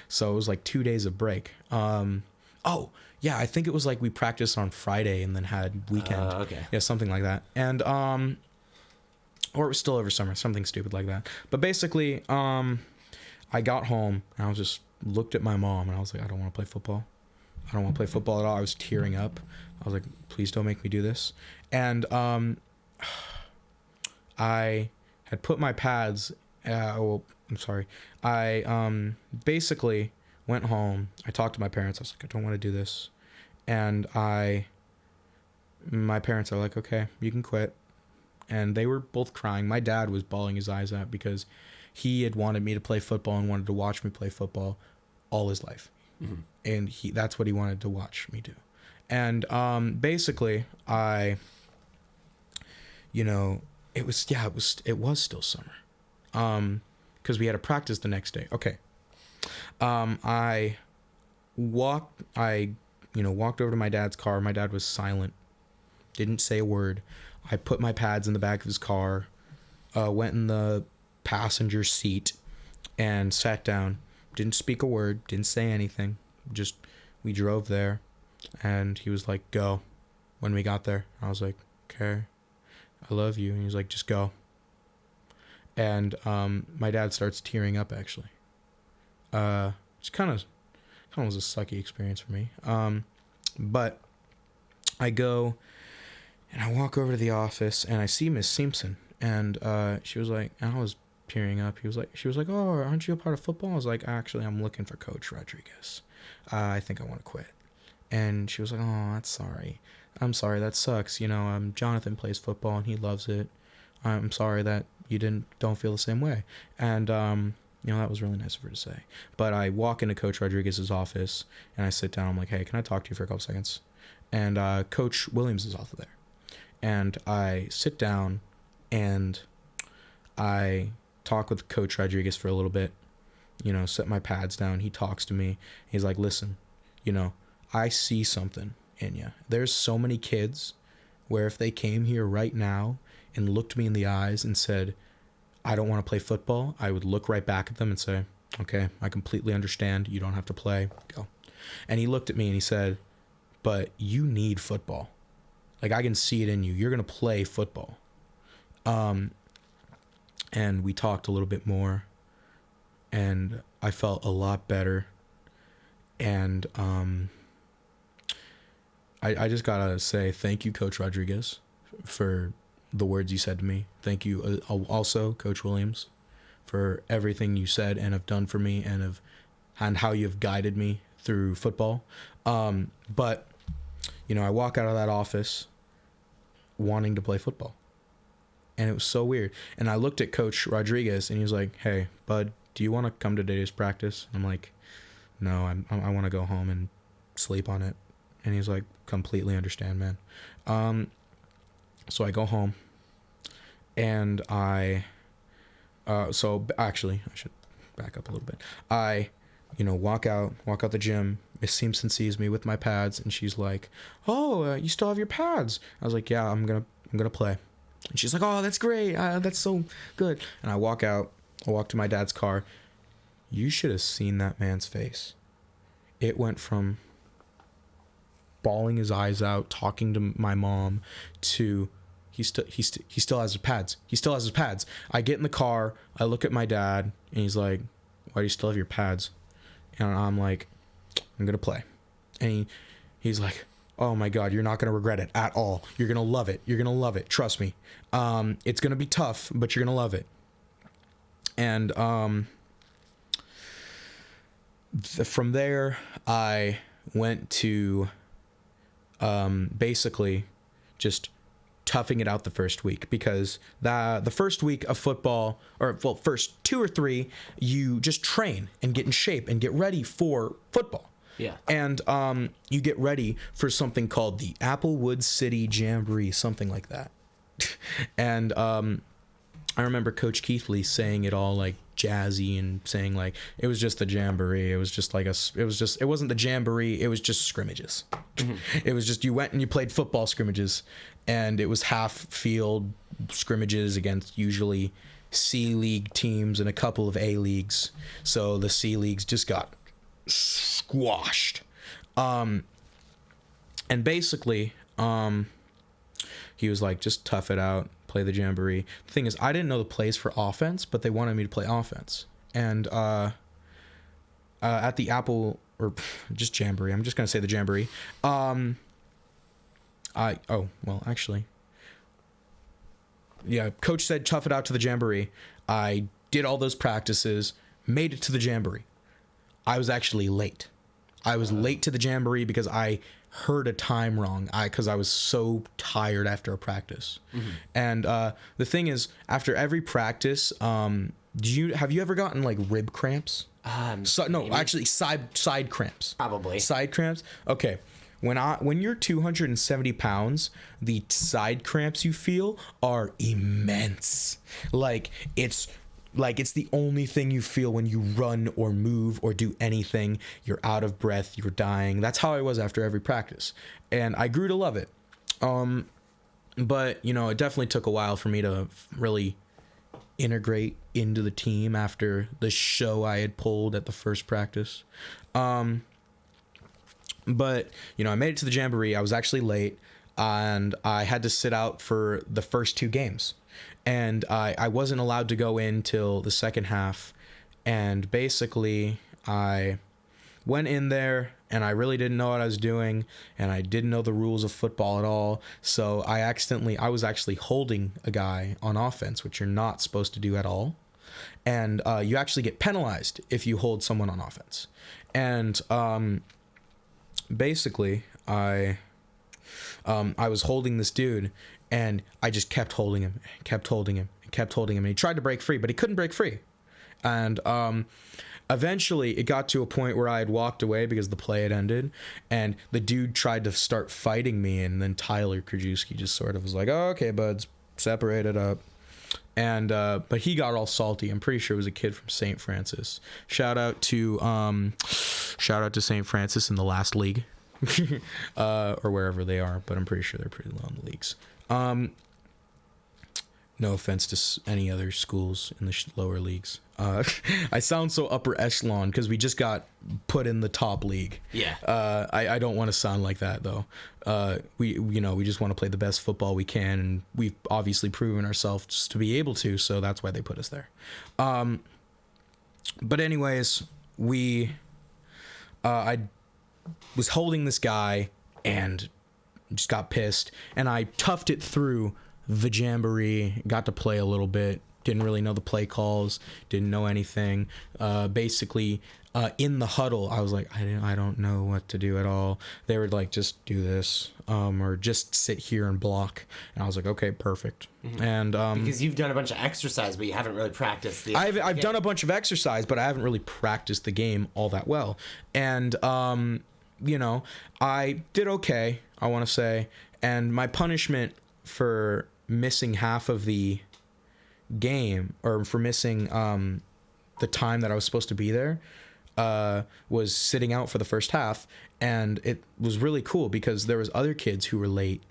So it was like 2 days of break. Oh, yeah, I think it was like we practiced on Friday and then had weekend. Okay. Yeah, something like that. And, or it was still over summer, something stupid like that. But basically, I got home and I was just looked at my mom and I was like, I don't want to play football. I don't want to play football at all. I was tearing up. I was like, please don't make me do this. And, I had put my pads, I'm sorry. I basically went home. I talked to my parents. I was like, I don't want to do this. And my parents are like, okay, you can quit. And they were both crying. My dad was bawling his eyes out because he had wanted me to play football and wanted to watch me play football all his life. And that's what he wanted to watch me do. And basically, you know, it was still summer. Because we had a practice the next day. Okay. I walked over to my dad's car. My dad was silent. Didn't say a word. I put my pads in the back of his car, went in the passenger seat and sat down. Didn't speak a word, didn't say anything. Just, we drove there, and he was like, go. When we got there, I was like, okay, I love you. And he was like, just go. And my dad starts tearing up, actually. It's kind of was a sucky experience for me. But I go and I walk over to the office and I see Miss Simpson, and she was like, and I was tearing up. She was like, oh, aren't you a part of football? I was like, actually, I'm looking for Coach Rodriguez. I think I want to quit. And she was like, oh, that's sorry. I'm sorry, that sucks. You know, Jonathan plays football and he loves it. I'm sorry that you don't feel the same way. And you know, that was really nice of her to say. But I walk into Coach Rodriguez's office and I sit down. I'm like, hey, can I talk to you for a couple seconds? And Coach Williams is also there. And I sit down and I talk with Coach Rodriguez for a little bit, you know, set my pads down. He talks to me. He's like, listen, you know, I see something in you. There's so many kids where if they came here right now and looked me in the eyes and said, I don't want to play football, I would look right back at them and say, okay, I completely understand. You don't have to play. Go. And he looked at me and he said, but you need football. Like, I can see it in you. You're going to play football. And we talked a little bit more, and I felt a lot better. And I just gotta say thank you, Coach Rodriguez, for the words you said to me. Thank you also, Coach Williams, for everything you said and have done for me, and how you have guided me through football. But you know, I walk out of that office wanting to play football. And it was so weird. And I looked at Coach Rodriguez and he was like, hey, bud, do you want to come to today's practice? I'm like, no, I want to go home and sleep on it. And he's like, completely understand, man. So I go home and so actually I should back up a little bit. I, you know, walk out the gym. Miss Simpson sees me with my pads and she's like, oh, you still have your pads? I was like, yeah, I'm going to play. And she's like, oh, that's great. That's so good. And I walk out I walked to my dad's car. You should have seen that man's face. It went from bawling his eyes out, talking to my mom, to he still has his pads. He still has his pads. I get in the car, I look at my dad, and he's like, "Why do you still have your pads?" And I'm like, "I'm gonna play." And he's like, "Oh my God, you're not gonna regret it at all. You're gonna love it. You're gonna love it. Trust me. It's gonna be tough, but you're gonna love it." And from there, I went to basically just toughing it out the first week, because the first week of football, or well, first 2 or 3, you just train and get in shape and get ready for football. Yeah. And you get ready for something called the Applewood City Jamboree, something like that. And I remember Coach Keithley saying it all like jazzy and saying like it was just the jamboree. It was just like it wasn't the jamboree. It was just scrimmages. Mm-hmm. It was just you went and you played football scrimmages, and it was half field scrimmages against usually C League teams and a couple of A leagues. So the C leagues just got squashed. And basically, he was like, just tough it out, play the jamboree. The thing is, I didn't know the plays for offense, but they wanted me to play offense. And at the Apple, or just jamboree, I'm just gonna say the jamboree. Coach said tough it out to the jamboree. I did all those practices, made it to the jamboree. I was actually late. I was late to the jamboree because I heard a time wrong. Because I was so tired after a practice. Mm-hmm. And the thing is, after every practice, have you ever gotten like rib cramps? Actually side cramps. Probably. Side cramps. Okay. When you're 270 pounds, the side cramps you feel are immense. It's the only thing you feel when you run or move or do anything. You're out of breath. You're dying. That's how I was after every practice. And I grew to love it. But, it definitely took a while for me to really integrate into the team after the show I had pulled at the first practice. But, I made it to the jamboree. I was actually late, and I had to sit out for the first 2 games. And I wasn't allowed to go in till the second half. And basically, I went in there, and I really didn't know what I was doing, and I didn't know the rules of football at all. So I was actually holding a guy on offense, which you're not supposed to do at all. And you actually get penalized if you hold someone on offense. And basically, I was holding this dude, and I just kept holding him, and he tried to break free, but he couldn't break free. And eventually it got to a point where I had walked away because the play had ended, and the dude tried to start fighting me, and then Tyler Krajewski just sort of was like, "Oh, okay, buds, separate it up." And but he got all salty. I'm pretty sure it was a kid from St. Francis. Shout out to St. Francis in the last league. Or wherever they are, but I'm pretty sure they're pretty low in the leagues. No offense to any other schools in the lower leagues. I sound so upper echelon because we just got put in the top league. Yeah. I don't want to sound like that though. We just want to play the best football we can, and we've obviously proven ourselves to be able to, so that's why they put us there. But anyways, I was holding this guy and just got pissed, and I toughed it through the jamboree, got to play a little bit, didn't really know the play calls, didn't know anything. Basically, in the huddle, I was like, I don't know what to do at all. They were like, just do this, or just sit here and block. And I was like, okay, perfect. Mm-hmm. And because you've done a bunch of exercise, but you haven't really practiced the I've done a bunch of exercise, but I haven't really practiced the game all that well. And I did okay, I want to say. And my punishment for missing half of the game, or for missing the time that I was supposed to be there, was sitting out for the first half. And it was really cool because there was other kids who were late,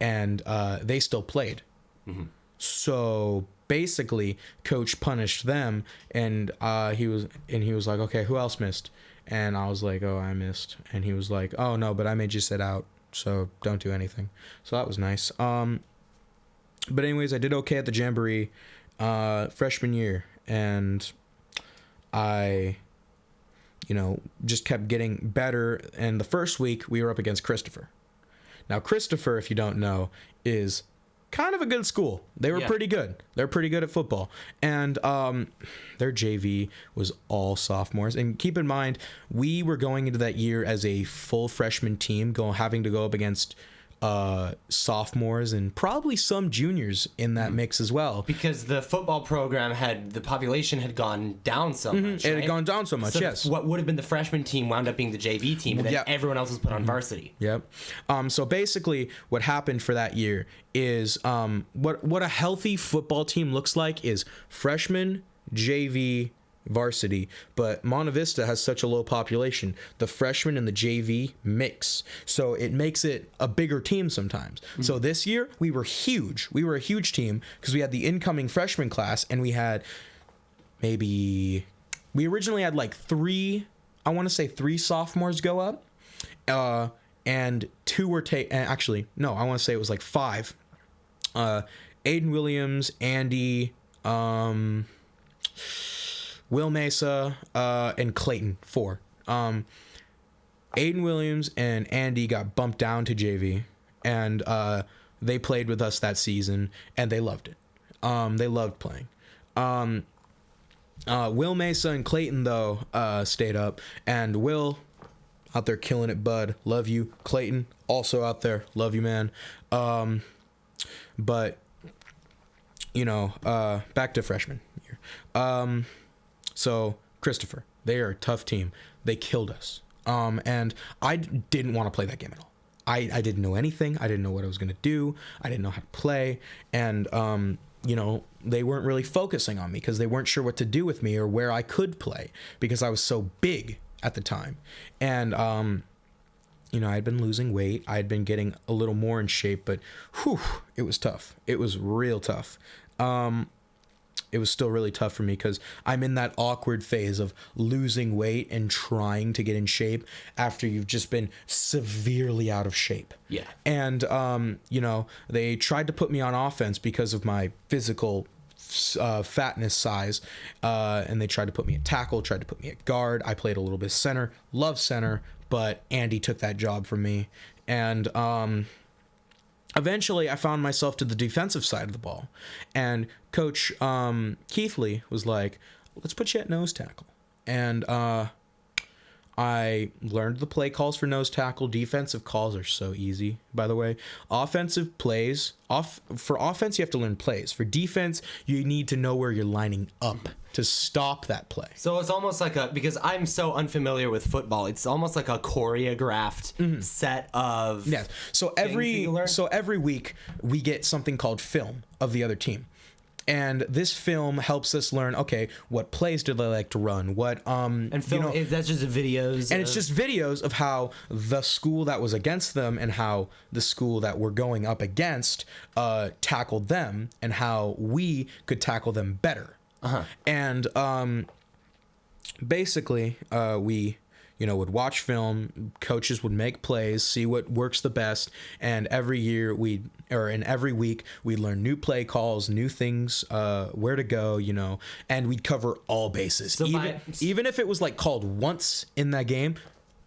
and they still played. Mm-hmm. So basically coach punished them, and he was like, okay, who else missed? And I was like, oh, I missed. And he was like, oh no, but I made you sit out, so don't do anything. So that was nice. But anyways, I did okay at the Jamboree freshman year, and I, just kept getting better. And the first week we were up against Christopher. Now, Christopher, if you don't know, is kind of a good school. They were pretty good. They're pretty good at football. And their JV was all sophomores. And keep in mind, we were going into that year as a full freshman team, having to go up against sophomores and probably some juniors in that mix as well. Because the football program the population had gone down so much. It had gone down so much, so yes. What would have been the freshman team wound up being the JV team, and then everyone else was put on varsity. Yep. So basically what happened for that year is what a healthy football team looks like is freshman, JV, varsity, but Monte Vista has such a low population. The freshmen and the JV mix, so it makes it a bigger team sometimes. So this year we were huge. We were a huge team because we had the incoming freshman class, and we originally had like three sophomores go up, and two were actually no, I want to say it was like five. Aiden Williams, Andy, Will Mesa, and Clayton, 4. Aiden Williams and Andy got bumped down to JV, and they played with us that season, and they loved it. They loved playing. Will Mesa and Clayton, though, stayed up, and Will, out there killing it, bud. Love you. Clayton, also out there. Love you, man. But, back to freshman year. So, Christopher, they are a tough team. They killed us. And I didn't want to play that game at all. I didn't know anything. I didn't know what I was going to do. I didn't know how to play. And, they weren't really focusing on me because they weren't sure what to do with me or where I could play because I was so big at the time. And, I'd been losing weight. I'd been getting a little more in shape, but it was tough. It was real tough. It was still really tough for me because I'm in that awkward phase of losing weight and trying to get in shape after you've just been severely out of shape. Yeah. And, they tried to put me on offense because of my physical fatness size. And they tried to put me at tackle, tried to put me at guard. I played a little bit of center, love center, but Andy took that job from me. And, eventually, I found myself to the defensive side of the ball, and Coach Keithley was like, let's put you at nose tackle. And I learned the play calls for nose tackle. Defensive calls are so easy, by the way. Offensive plays, for offense, you have to learn plays. For defense, you need to know where you're lining up to stop that play. So it's almost like because I'm so unfamiliar with football, it's almost like a choreographed set of So every week we get something called film of the other team. And this film helps us learn, okay, what plays do they like to run? What and film, that's just videos. And it's just videos of how the school that was against them and how the school that we're going up against tackled them and how we could tackle them better. And basically, we would watch film, coaches would make plays, see what works the best, and every week we'd learn new play calls, new things, where to go, and we'd cover all bases. So even if it was like called once in that game,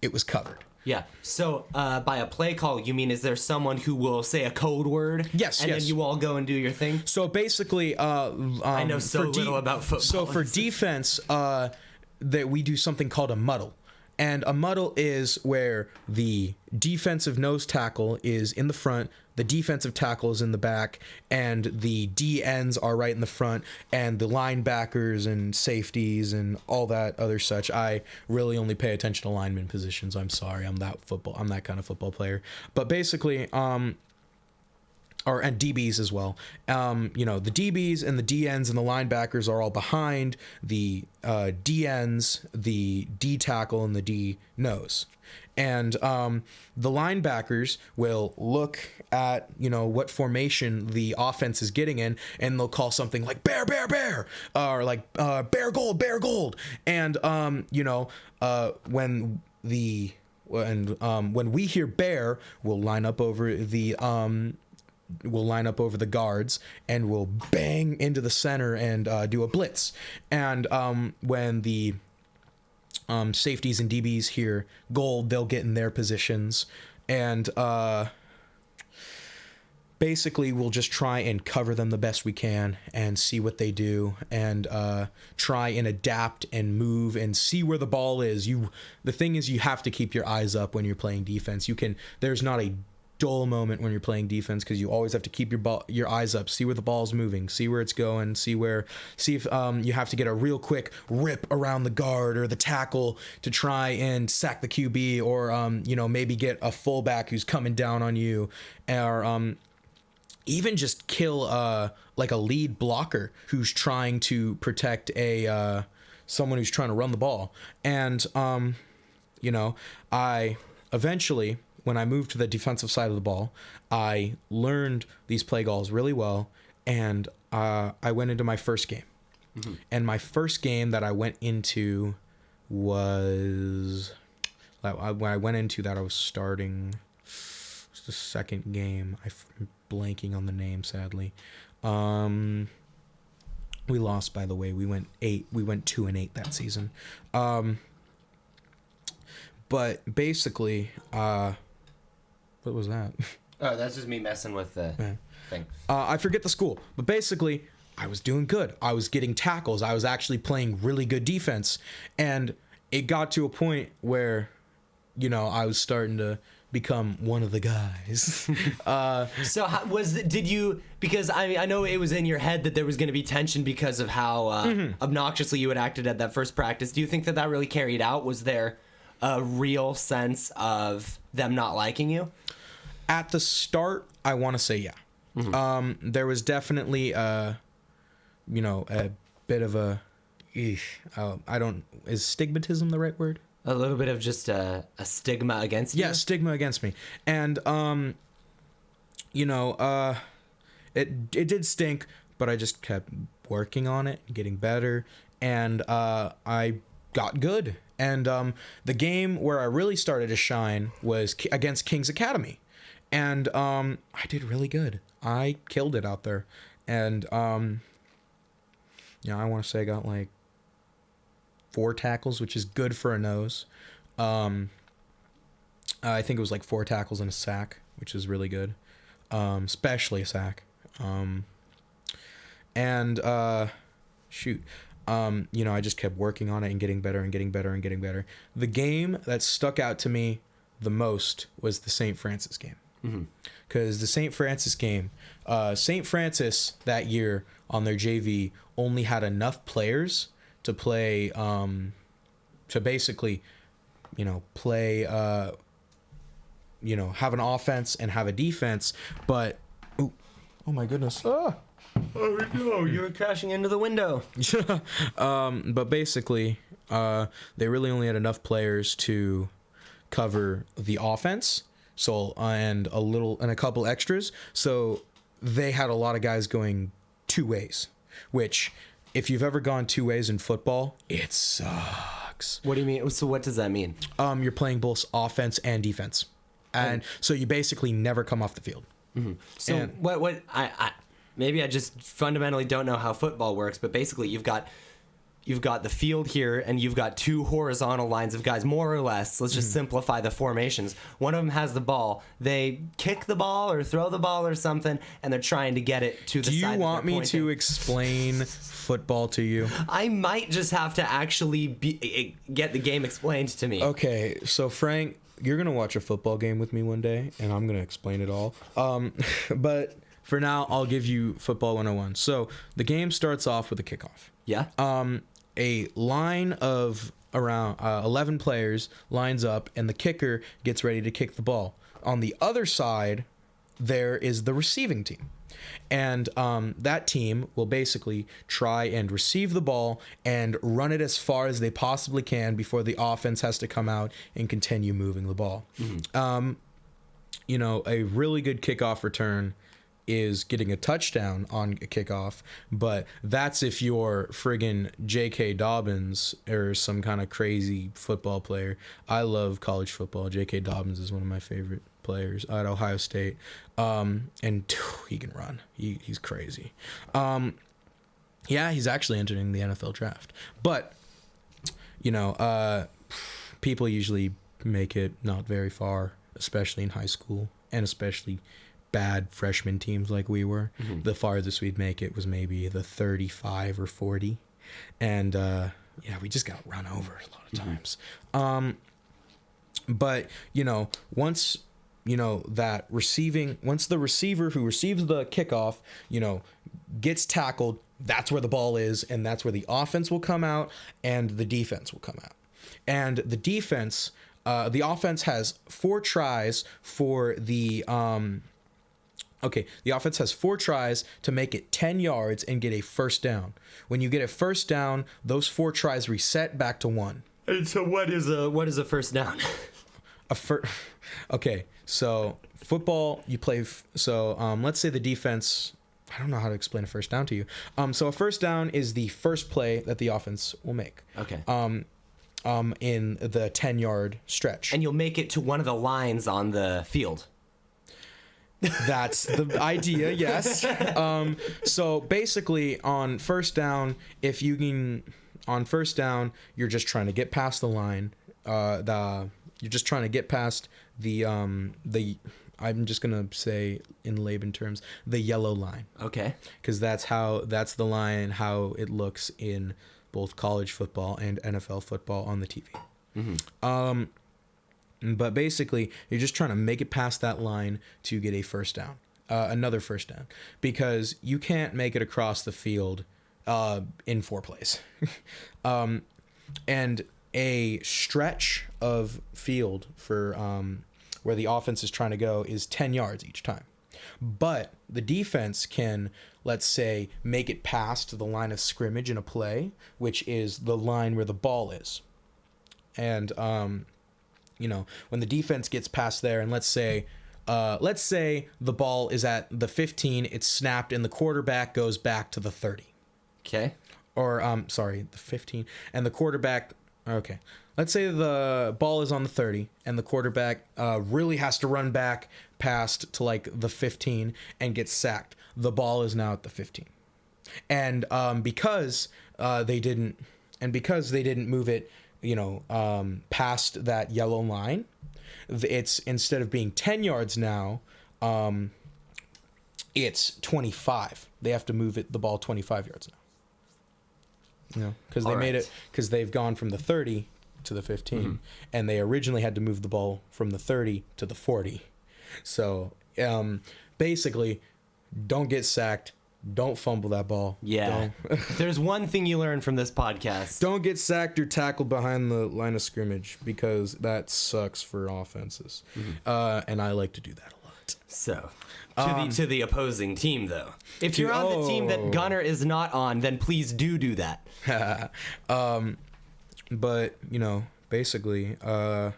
it was covered. Yeah. So by a play call, you mean is there someone who will say a code word? Yes. And then you all go and do your thing? So basically, I know so little about football. So for defense, that we do something called a muddle. And a muddle is where the defensive nose tackle is in the front, the defensive tackle is in the back, and the D ends are right in the front, and the linebackers and safeties and all that other such. I really only pay attention to lineman positions. I'm sorry, I'm that kind of football player. But basically, and DBs as well. The DBs and the DNs and the linebackers are all behind the DNs, the D tackle, and the D nose. And the linebackers will look at, what formation the offense is getting in, and they'll call something like bear, bear, bear, or like bear gold, bear gold. And, when we hear bear, we'll line up over the guards, and we'll bang into the center and do a blitz. And when the safeties and DBs hear gold, they'll get in their positions, and basically we'll just try and cover them the best we can and see what they do, and try and adapt and move and see where the ball is. The thing is, you have to keep your eyes up when you're playing defense. There's not a dull moment when you're playing defense, because you always have to keep your eyes up, see where the ball's moving, see where it's going, see if you have to get a real quick rip around the guard or the tackle to try and sack the QB, or maybe get a fullback who's coming down on you, or even just kill like a lead blocker who's trying to protect someone who's trying to run the ball. And I eventually, when I moved to the defensive side of the ball, I learned these play calls really well, and I went into my first game. Mm-hmm. And my first game that I went into was... when I went into that, I was starting... It was the second game. I'm blanking on the name, sadly. We lost, by the way. We went 2-8 that season. But basically... what was that? Oh, that's just me messing with the thing. I forget the school, but basically, I was doing good. I was getting tackles. I was actually playing really good defense, and it got to a point where, I was starting to become one of the guys. So because I know it was in your head that there was going to be tension because of how obnoxiously you had acted at that first practice. Do you think that really carried out? Was there a real sense of them not liking you? At the start, I want to say yeah. Mm-hmm. There was definitely a bit of a, is stigmatism the right word? A little bit of just a stigma against you? Yeah, stigma against me. And, it did stink, but I just kept working on it, getting better, and I got good. And the game where I really started to shine was against King's Academy. And I did really good. I killed it out there. And I want to say I got like 4 tackles, which is good for a nose. I think it was like 4 tackles and a sack, which is really good. Especially a sack. I just kept working on it and getting better and getting better and getting better. The game that stuck out to me the most was the St. Francis game. Because the St. Francis game, St. Francis that year on their JV only had enough players to play, to basically, play, have an offense and have a defense. But, oh my goodness. Ah! Oh no, you're crashing into the window. But basically, they really only had enough players to cover the offense. So, and a couple extras. So they had a lot of guys going 2 ways, which if you've ever gone 2 ways in football, it sucks. What do you mean? So what does that mean? You're playing both offense and defense. And so you basically never come off the field. Mm-hmm. So maybe I just fundamentally don't know how football works, but basically you've got the field here, and you've got 2 horizontal lines of guys, more or less. Let's just simplify the formations. One of them has the ball. They kick the ball or throw the ball or something, and they're trying to get it to the side. Do you want me to explain football to you? I might just have to actually get the game explained to me. Okay, so Frank, you're going to watch a football game with me one day, and I'm going to explain it all. But for now, I'll give you football 101. So the game starts off with a kickoff. Yeah. A line of around 11 players lines up, and the kicker gets ready to kick the ball. On the other side there is the receiving team. And that team will basically try and receive the ball and run it as far as they possibly can before the offense has to come out and continue moving the ball. You know, a really good kickoff return is getting a touchdown on a kickoff, but that's if you're friggin' J.K. Dobbins or some kind of crazy football player. I love college football. J.K. Dobbins is one of my favorite players at Ohio State, and he can run. He's crazy. Yeah, he's actually entering the NFL draft. But, you know, people usually make it not very far, especially in high school, and especially bad freshman teams like we were. The farthest we'd make it was maybe the 35 or 40. And, yeah, we just got run over a lot of times. But, you know, once the receiver who receives the kickoff, you know, gets tackled, that's where the ball is, and that's where the offense will come out and the defense will come out. And the defense, the offense has 4 tries for the offense has 4 tries to make it 10 yards and get a first down. When you get a first down, those 4 tries reset back to 1. And so what is a first down? Okay, so football, you play. Let's say the defense. I don't know how to explain a first down to you. So a first down is the first play that the offense will make. Okay. In the 10-yard stretch. And you'll make it to one of the lines on the field. That's the idea, yes. So basically, on first down, you're just trying to get past the line. You're just trying to get past the I'm just gonna say in layman terms, the yellow line. Okay. Because that's the line how it looks in both college football and NFL football on the TV. But basically, you're just trying to make it past that line to get a first down, another first down, because you can't make it across the field in 4 plays. And a stretch of field for where the offense is trying to go is 10 yards each time. But the defense can, let's say, make it past the line of scrimmage in a play, which is the line where the ball is. And, you know, when the defense gets past there, and let's say the ball is at the 15, it's snapped, and the quarterback goes back to the 30. Okay. Or, the 15, and the quarterback... Okay, let's say the ball is on the 30 and the quarterback really has to run back past to like the 15 and gets sacked. The ball is now at the 15. And because they didn't move it, you know, past that yellow line, it's, instead of being 10 yards now, it's 25. They have to move the ball 25 yards now. You know, because they made it, because they've gone from the 30 to the 15, and they originally had to move the ball from the 30 to the 40. So basically, don't get sacked, don't fumble that ball. Yeah. There's one thing you learn from this podcast. Don't get sacked or tackled behind the line of scrimmage, because that sucks for offenses. And I like to do that a lot. So, to the opposing team, though. If you're on the team that Gunner is not on, then please do that. But, you know, basically, you're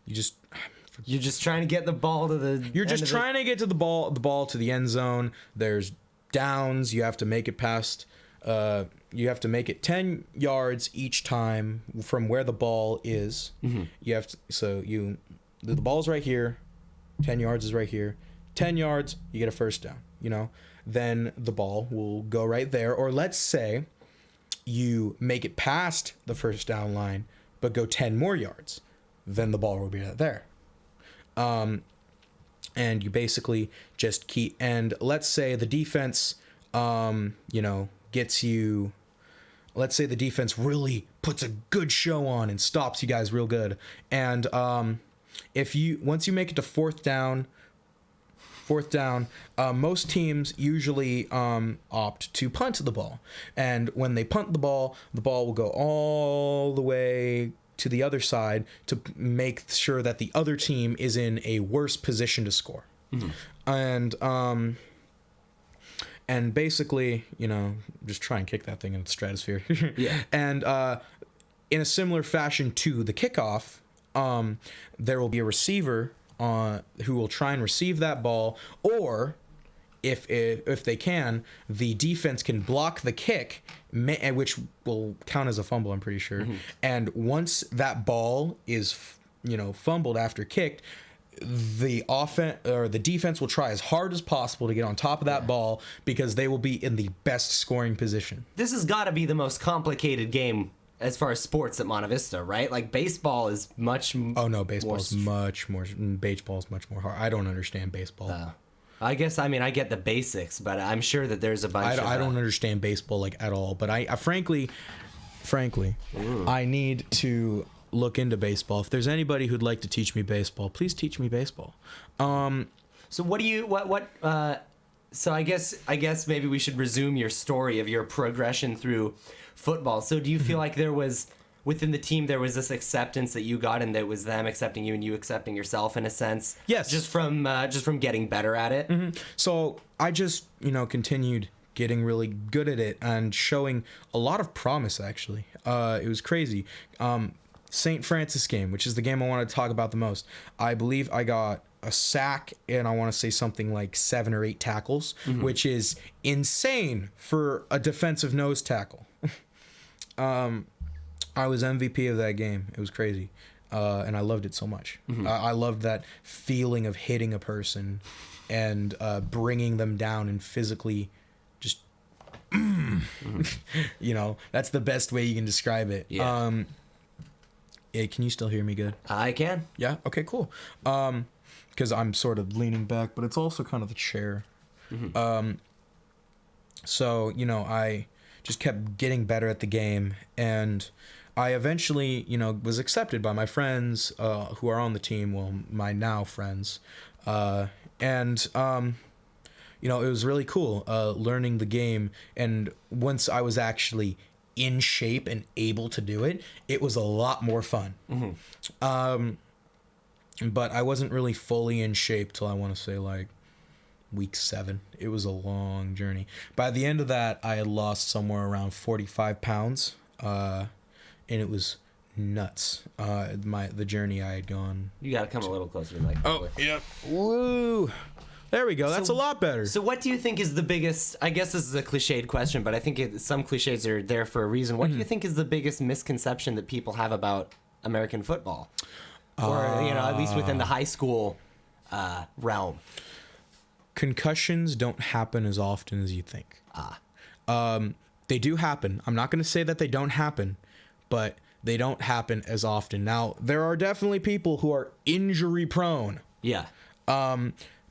just trying to get the ball to the... You're just trying to get to the ball to the end zone. There's downs. You have to make it past... you have to make it 10 yards each time from where the ball is. You have to... So the ball's right here. 10 yards is right here. 10 yards, you get a first down, you know? Then the ball will go right there. Or let's say you make it past the first down line, but go 10 more yards. Then the ball will be right there. And you basically just keep... And let's say the defense, you know, gets you... Let's say the defense really puts a good show on and stops you guys real good. And once you make it to fourth down, most teams usually opt to punt the ball. And when they punt the ball will go all the way to the other side to make sure that the other team is in a worse position to score. And basically, just try and kick that thing into the stratosphere. Yeah. And in a similar fashion to the kickoff, there will be a receiver who will try and receive that ball, or if they can, the defense can block the kick, which will count as a fumble, I'm pretty sure. And once that ball is, fumbled after kicked, the offense or the defense will try as hard as possible to get on top of that ball, because they will be in the best scoring position. This has got to be the most complicated game as far as sports at Monte Vista, right? Like baseball is much. Oh no, baseball is much more. Baseball is much more hard. I don't understand baseball. I guess I get the basics, but I'm sure that there's a bunch. I don't understand baseball like at all. But I frankly, I need to look into baseball. If there's anybody who'd like to teach me baseball, please teach me baseball. So what do you so I guess maybe we should resume your story of your progression through football. So do you feel like there was within the team there was this acceptance that you got, and that was them accepting you and you accepting yourself in a sense? Yes. Just from getting better at it. So I just continued getting really good at it and showing a lot of promise. Actually, it was crazy. St. Francis game, which is the game I want to talk about the most. I believe I got a sack and I want to say something like 7 or 8 tackles, which is insane for a defensive nose tackle. I was MVP of that game. It was crazy. And I loved it so much. I loved that feeling of hitting a person and bringing them down and physically just, that's the best way you can describe it. Yeah. Can you still hear me good? I can. Yeah? Okay, cool. Because I'm sort of leaning back, but it's also kind of the chair. So, I just kept getting better at the game, and I eventually, was accepted by my friends who are on the team, well, my now friends. It was really cool learning the game, and once I was actually in shape and able to do it, it was a lot more fun. But I wasn't really fully in shape till I want to say like week 7. It was a long journey. By the end of that, I had lost somewhere around 45 pounds, and it was nuts. The journey I had gone. You got to come a little closer to the mic. Oh, yeah. Woo. There we go. That's a lot better. So what do you think is the biggest, I guess this is a cliched question, but I think some cliches are there for a reason. What do you think is the biggest misconception that people have about American football? Or, at least within the high school realm. Concussions don't happen as often as you think. They do happen. I'm not going to say that they don't happen, but they don't happen as often. Now, there are definitely people who are injury prone. Yeah.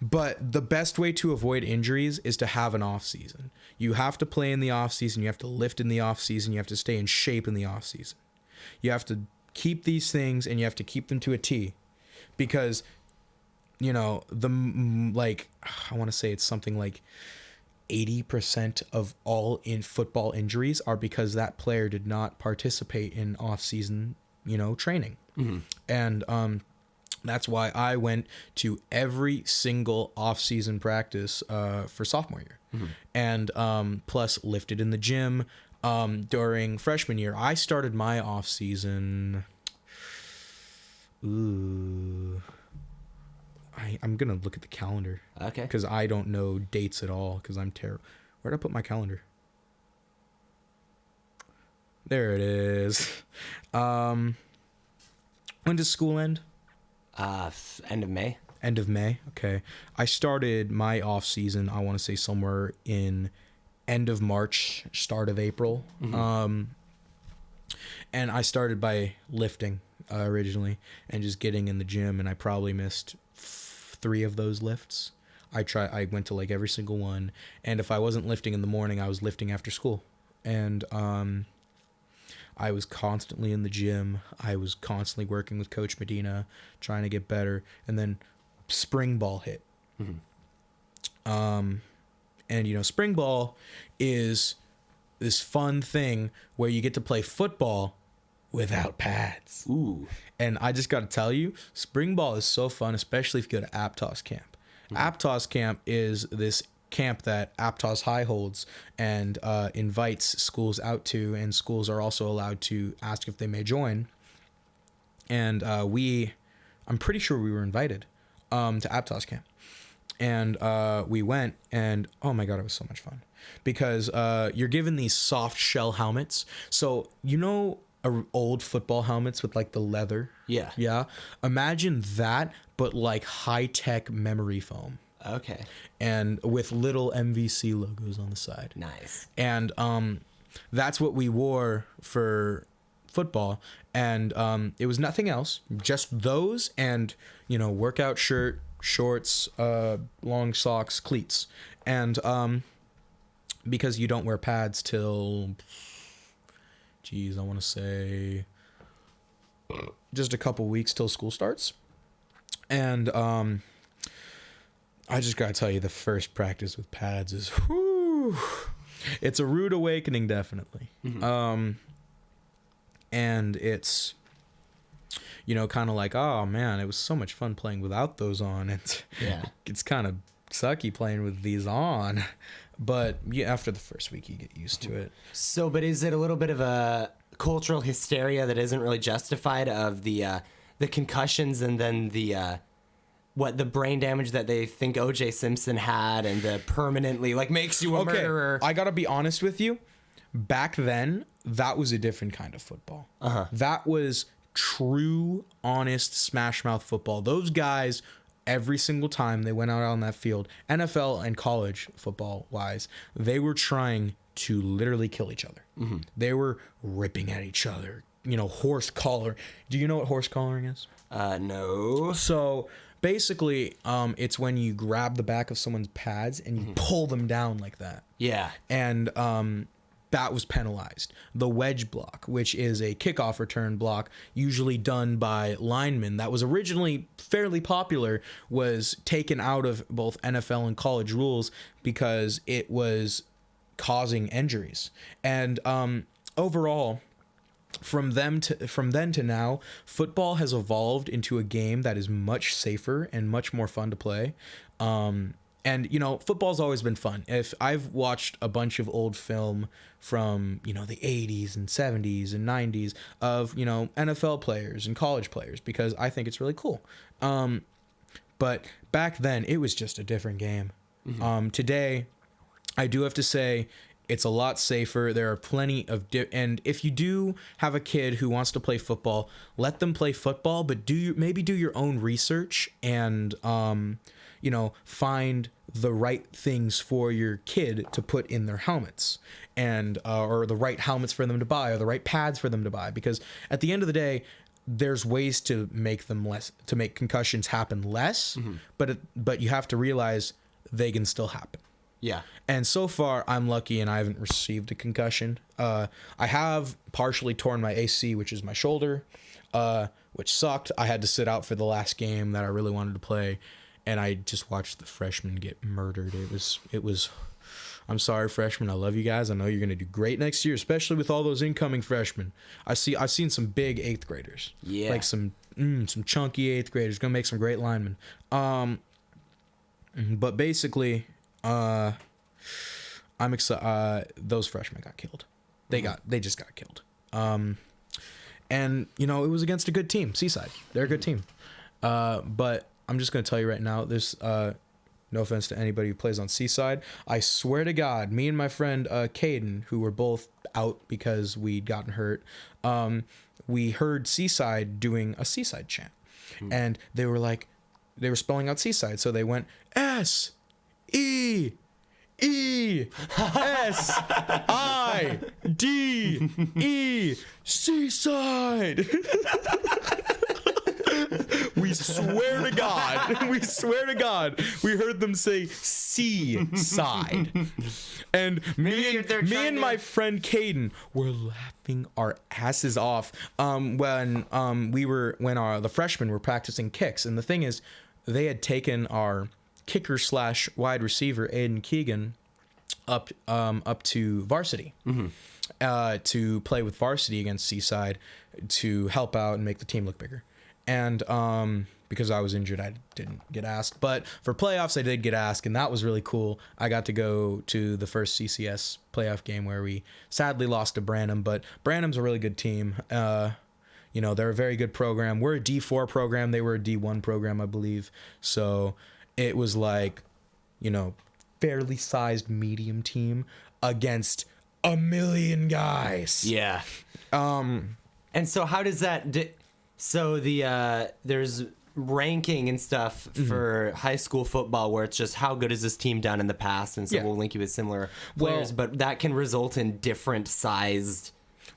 But the best way to avoid injuries is to have an off season. You have to play in the off season. You have to lift in the off season. You have to stay in shape in the off season. You have to keep these things, and you have to keep them to a T, because, I want to say it's something like 80% of all in football injuries are because that player did not participate in off season, training. And, that's why I went to every single off-season practice for sophomore year, and plus lifted in the gym during freshman year. I started my off-season. I'm gonna look at the calendar. Okay. Because I don't know dates at all. Because I'm terrible. Where'd I put my calendar? There it is. When does school end? End of May. End of May. Okay. I started my off season, I want to say somewhere in end of March, start of April. And I started by lifting originally and just getting in the gym, and I probably missed 3 of those lifts. I went to like every single one, and if I wasn't lifting in the morning, I was lifting after school. And I was constantly in the gym. I was constantly working with Coach Medina, trying to get better. And then spring ball hit. And, spring ball is this fun thing where you get to play football without pads. Ooh. And I just got to tell you, spring ball is so fun, especially if you go to Aptos camp. Aptos Camp is this camp that Aptos High holds and invites schools out to, and schools are also allowed to ask if they may join. And I'm pretty sure we were invited to Aptos Camp. And we went, and oh my god, it was so much fun. Because you're given these soft shell helmets. So, old football helmets with like the leather? Yeah. Yeah. Imagine that, but like high-tech memory foam. Okay. And with little MVC logos on the side. Nice. And that's what we wore for football. And it was nothing else, just those and, workout shirt, shorts, long socks, cleats. And because you don't wear pads till, I want to say just a couple weeks till school starts. And I just gotta tell you, the first practice with pads is, it's a rude awakening, definitely. Mm-hmm. And it's, kind of like, oh man, it was so much fun playing without those on, and it's kind of sucky playing with these on. But after the first week, you get used to it. So, but is it a little bit of a cultural hysteria that isn't really justified of the concussions and then the brain damage that they think O.J. Simpson had, and the permanently makes you a murderer? I gotta be honest with you. Back then, that was a different kind of football. That was true, honest, smash mouth football. Those guys, every single time they went out on that field, NFL and college football wise, they were trying to literally kill each other. Mm-hmm. They were ripping at each other. Horse collar. Do you know what horse collaring is? No. So basically, it's when you grab the back of someone's pads and you pull them down like that. Yeah. And that was penalized. The wedge block, which is a kickoff return block usually done by linemen that was originally fairly popular, was taken out of both NFL and college rules because it was causing injuries. And overall, from then to now, football has evolved into a game that is much safer and much more fun to play. And, football's always been fun. If I've watched a bunch of old film from, the 80s and 70s and 90s of, NFL players and college players, because I think it's really cool. But back then, it was just a different game. Mm-hmm. Today, I do have to say, it's a lot safer. There are plenty of and if you do have a kid who wants to play football, let them play football, but maybe do your own research and find the right things for your kid to put in their helmets, and or the right helmets for them to buy, or the right pads for them to buy, because at the end of the day, there's ways to make concussions happen less, but you have to realize they can still happen. Yeah. And so far, I'm lucky and I haven't received a concussion. I have partially torn my AC, which is my shoulder, which sucked. I had to sit out for the last game that I really wanted to play, and I just watched the freshmen get murdered. It was. I'm sorry, freshmen. I love you guys. I know you're going to do great next year, especially with all those incoming freshmen. I've seen some big 8th graders. Yeah. Like some chunky 8th graders. Going to make some great linemen. But basically, I'm excited. Those freshmen got killed. They just got killed. And it was against a good team, Seaside. They're a good team. But I'm just gonna tell you right now, there's no offense to anybody who plays on Seaside. I swear to God, me and my friend Caden, who were both out because we'd gotten hurt, we heard Seaside doing a Seaside chant, and they were spelling out Seaside, so they went SEESIDE, Seaside. We swear to God, we heard them say Seaside. And me and my friend Caden were laughing our asses off when the freshmen were practicing kicks. And the thing is, they had taken our kicker / wide receiver Aiden Keegan up to varsity to play with varsity against Seaside to help out and make the team look bigger. And because I was injured, I didn't get asked. But for playoffs, I did get asked, and that was really cool. I got to go to the first CCS playoff game where we sadly lost to Branham, but Branham's a really good team. You know, they're a very good program. We're a D4 program. They were a D1 program, I believe. So it was like, you know, fairly sized medium team against a million guys. Yeah. And so how does that... So there's ranking and stuff for high school football where it's just how good has this team done in the past, and so we'll link you with similar players, but that can result in different sized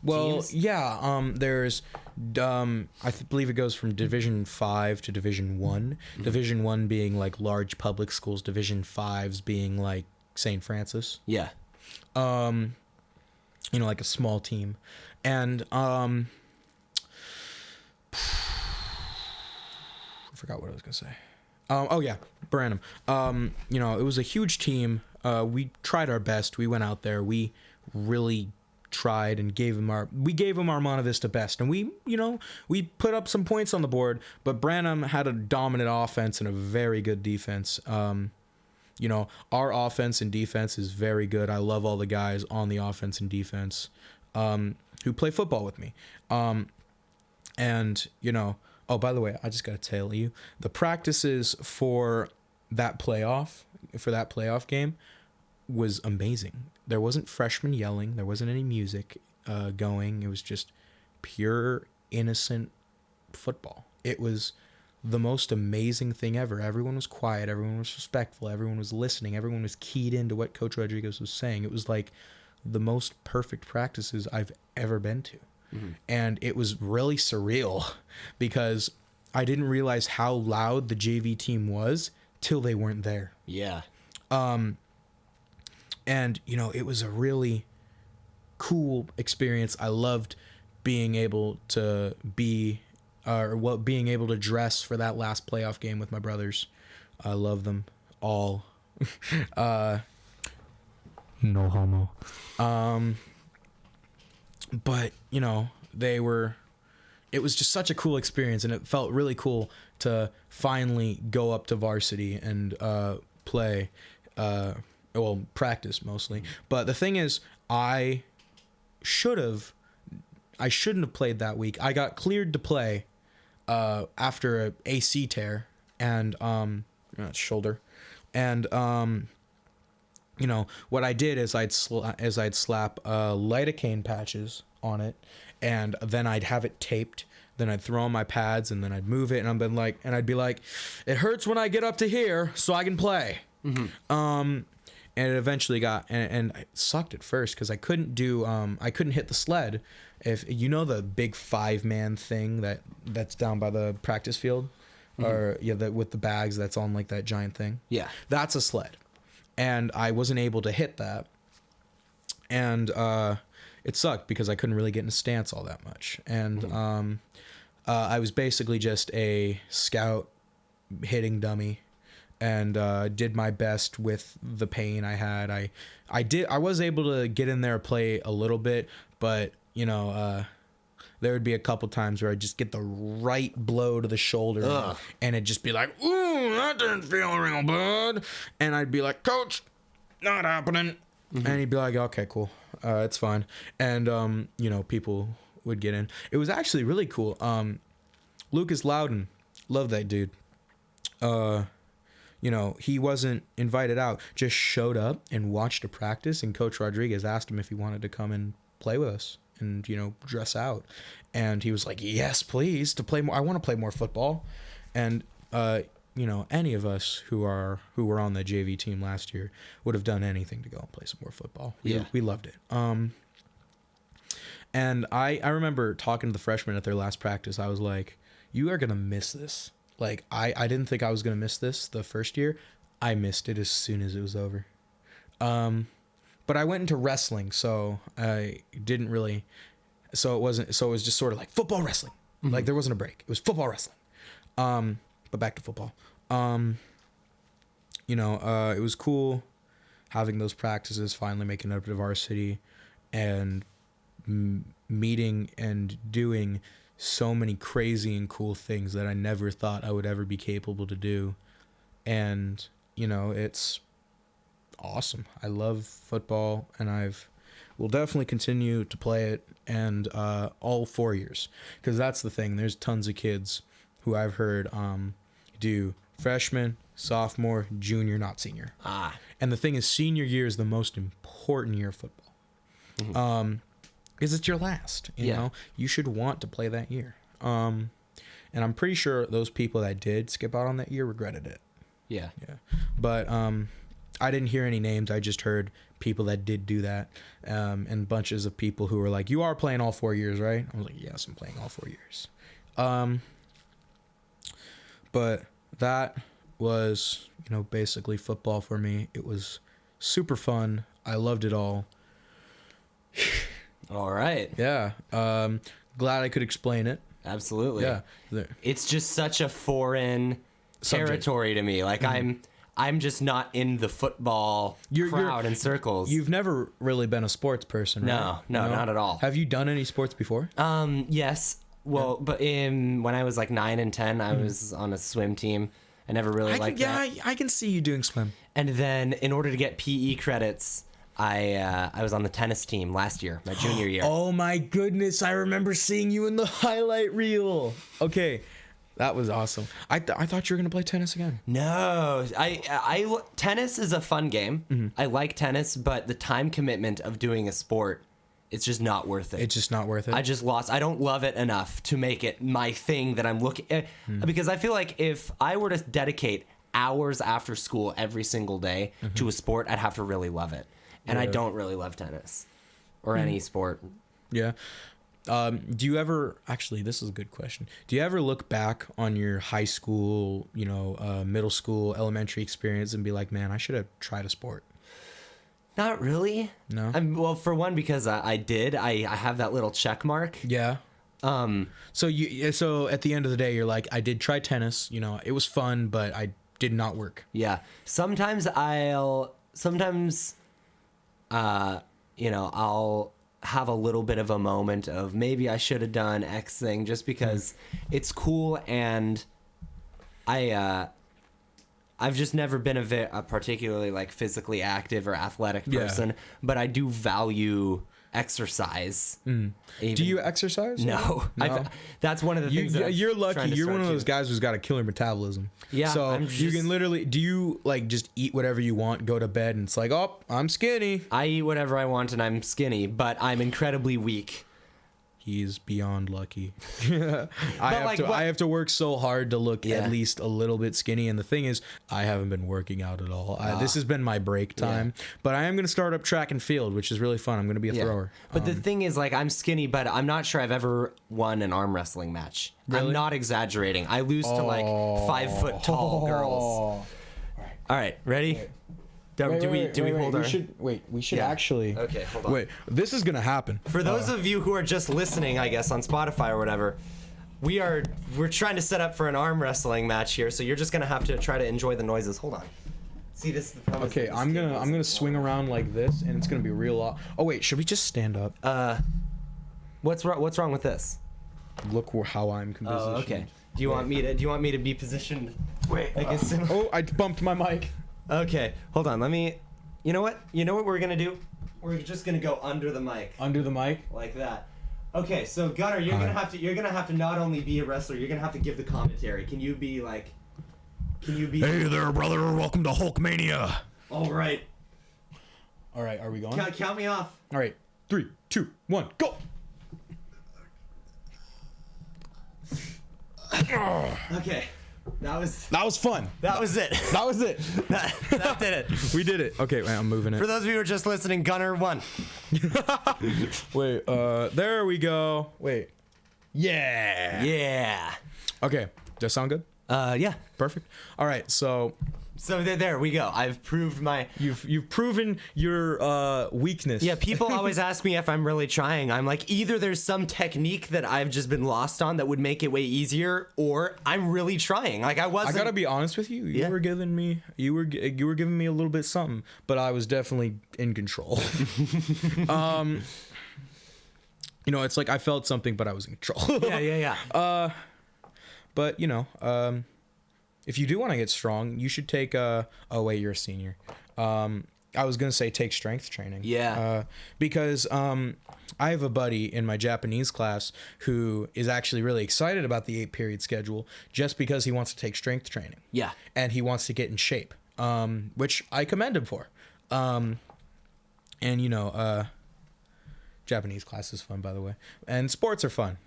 teams. There's believe it goes from Division 5 to Division 1. Division 1 being like large public schools, Division 5s being like St. Francis. Yeah. You know, like a small team. And I forgot what I was gonna say. Branham. You know, it was a huge team. We tried our best. We went out there. We really tried and gave them our Monta Vista best, and we put up some points on the board. But Branham had a dominant offense and a very good defense. You know, our offense and defense is very good. I love all the guys on the offense and defense who play football with me. And, you know, oh, by the way, I just got to tell you, the practices for that playoff game was amazing. There wasn't freshmen yelling. There wasn't any music going. It was just pure, innocent football. It was the most amazing thing ever. Everyone was quiet. Everyone was respectful. Everyone was listening. Everyone was keyed into what Coach Rodriguez was saying. It was like the most perfect practices I've ever been to. And it was really surreal because I didn't realize how loud the JV team was till they weren't there. Yeah. And, you know, it was a really cool experience. I loved being able to being able to dress for that last playoff game with my brothers. I love them all. No homo. But, you know, it was just such a cool experience, and it felt really cool to finally go up to varsity and play, practice mostly. But the thing is, I shouldn't have played that week. I got cleared to play after a AC tear and shoulder. And you know, what I did is I'd slap lidocaine patches on it, and then I'd have it taped. Then I'd throw on my pads, and then I'd move it, and I'd be like, it hurts when I get up to here, so I can play. And it eventually and it sucked at first because I couldn't hit the sled. If you know the big 5-man thing that's down by the practice field, or with the bags that's on like that giant thing. Yeah, that's a sled. And I wasn't able to hit that. And it sucked because I couldn't really get in a stance all that much. And I was basically just a scout hitting dummy, and did my best with the pain I had. I was able to get in there and play a little bit, but, you know, there would be a couple times where I'd just get the right blow to the shoulder, and it'd just be like, ooh, that didn't feel real good. And I'd be like, Coach, not happening. And he'd be like, okay, cool. It's fine. And, you know, people would get in. It was actually really cool. Lucas Loudon, love that dude. You know, he wasn't invited out, just showed up and watched a practice, and Coach Rodriguez asked him if he wanted to come and play with us and, you know, dress out. And he was like, yes, please, to play more. I want to play more football. And, you know, any of us who were on the JV team last year would have done anything to go and play some more football. We loved it. And I remember talking to the freshmen at their last practice. I was like, you are going to miss this. Like, I didn't think I was going to miss this the first year. I missed it as soon as it was over. But I went into wrestling, so I didn't really... So it was just sort of like football wrestling. Like, there wasn't a break. It was football wrestling. But back to football. You know, it was cool having those practices, finally making it up to varsity, and meeting and doing so many crazy and cool things that I never thought I would ever be capable to do. And, you know, it's awesome. I love football, and will definitely continue to play it, and all 4 years, because that's the thing. There's tons of kids who I've heard do freshman, sophomore, junior, not senior. And the thing is, senior year is the most important year of football. Because it's your last, you know, you should want to play that year. And I'm pretty sure those people that did skip out on that year regretted it. Yeah. But I didn't hear any names. I just heard people that did do that, and bunches of people who were like, "You are playing all 4 years, right?" I was like, "Yes, I'm playing all 4 years." But that was, you know, basically football for me. It was super fun. I loved it all. All right. Yeah. Glad I could explain it. Absolutely. Yeah. It's just such a foreign territory to me. Like I'm just not in the football crowd and circles. You've never really been a sports person, right? No, not at all. Have you done any sports before? Yes. Well, but when I was like 9 and 10, I was on a swim team. I never really liked that. I can see you doing swim. And then in order to get PE credits, I was on the tennis team last year, my junior year. Oh my goodness, I remember seeing you in the highlight reel. Okay, that was awesome. I thought you were gonna play tennis again. No, I tennis is a fun game. I like tennis, but the time commitment of doing a sport, it's just not worth it. It's just not worth it. I don't love it enough to make it my thing that I'm looking at. Because I feel like if I were to dedicate hours after school every single day to a sport, I'd have to really love it. And I don't really love tennis or any sport. Yeah. Do you ever, actually, this is a good question. Do you ever look back on your high school, you know, middle school, elementary experience and be like, man, I should have tried a sport? Not really. No? Well, for one, because I did. I have that little check mark. Yeah. So at the end of the day, you're like, I did try tennis, you know, it was fun, but I did not work. Yeah. Sometimes you know, I'll have a little bit of a moment of maybe I should have done X thing just because it's cool, and I've just never been a particularly like physically active or athletic person, but I do value exercise. Do you exercise? No. That's one of the things that you're lucky. You're one of those guys who's got a killer metabolism. Yeah. So you can literally, do you like just eat whatever you want, go to bed, and it's like, oh, I'm skinny. I eat whatever I want and I'm skinny, but I'm incredibly weak. He's beyond lucky. I have to work so hard to look at least a little bit skinny. And the thing is, I haven't been working out at all. This has been my break time. But I am going to start up track and field, which is really fun. I'm going to be a thrower. But the thing is, like, I'm skinny, but I'm not sure I've ever won an arm wrestling match. Really? I'm not exaggerating. I lose to like 5 foot tall girls. All right, ready? Wait. Do we hold our... We should actually... Okay, hold on. Wait, this is going to happen. For those of you who are just listening, I guess, on Spotify or whatever, we're trying to set up for an arm wrestling match here, so you're just going to have to try to enjoy the noises. Hold on. See, this is the problem. Okay, I'm gonna swing around like this, and it's going to be real... Oh, wait, should we just stand up? What's wrong with this? Look how I'm positioned. Oh, okay. Do you want me to be positioned? Wait. Oh, I bumped my mic. Okay, hold on. You know what we're gonna do? We're just gonna go under the mic. Under the mic? Like that. Okay, so Gunnar, you're gonna have to not only be a wrestler, you're gonna have to give the commentary. Can you be? Hey there, brother. Welcome to Hulkmania. All right. All right, are we going? Count me off. All right. 3, 2, 1, go. Okay. That was fun. That was it. That was it. that did it. We did it. Okay, wait, I'm moving it. For those of you who are just listening, Gunnar won. Wait, there we go. Wait. Yeah. Yeah. Okay, does that sound good? Yeah. Perfect. All right, so there we go. I've proved my... You've proven your weakness. Yeah, people always ask me if I'm really trying. I'm like, either there's some technique that I've just been lost on that would make it way easier, or I'm really trying. Like I gotta be honest with you. You were giving me a little bit something, but I was definitely in control. You know, it's like I felt something, but I was in control. Yeah. But, you know, if you do want to get strong, you should take oh wait, you're a senior. I was gonna say take strength training. Yeah. Because I have a buddy in my Japanese class who is actually really excited about the 8-period schedule just because he wants to take strength training. Yeah. And he wants to get in shape, which I commend him for. And you know, Japanese class is fun, by the way, and sports are fun.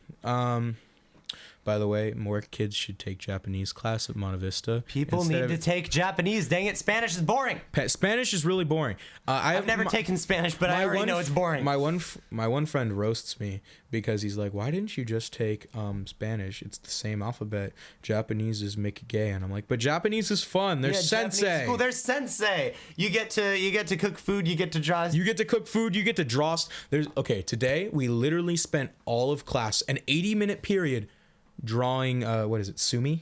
By the way, more kids should take Japanese class at Monte Vista. People need to take Japanese. Dang it, Spanish is boring. Spanish is really boring. I've never taken Spanish, but I already know it's boring. My one friend roasts me because he's like, "Why didn't you just take Spanish? It's the same alphabet. Japanese is make gay." And I'm like, "But Japanese is fun. There's sensei. Cool. There's sensei. You get to cook food. You get to draw. You get to cook food. You get to draw. Today we literally spent all of class, an 80-minute period, drawing what is it, sumie.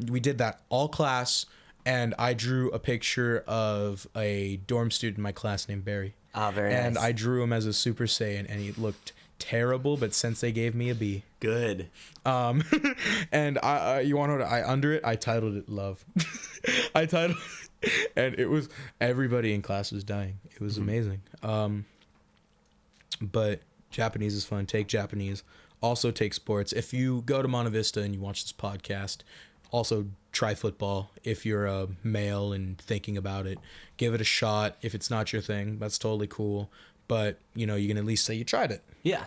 We did that all class, and I drew a picture of a dorm student in my class named Barry. Very nice. And I drew him as a Super Saiyan, and he looked terrible, but Sensei gave me a B. Good. And you want to know what I titled it Love. And it was, everybody in class was dying. It was amazing. But Japanese is fun. Take Japanese. Also take sports. If you go to Monte Vista and you watch this podcast, also try football. If you're a male and thinking about it, give it a shot. If it's not your thing, that's totally cool. But, you know, you can at least say you tried it. Yeah.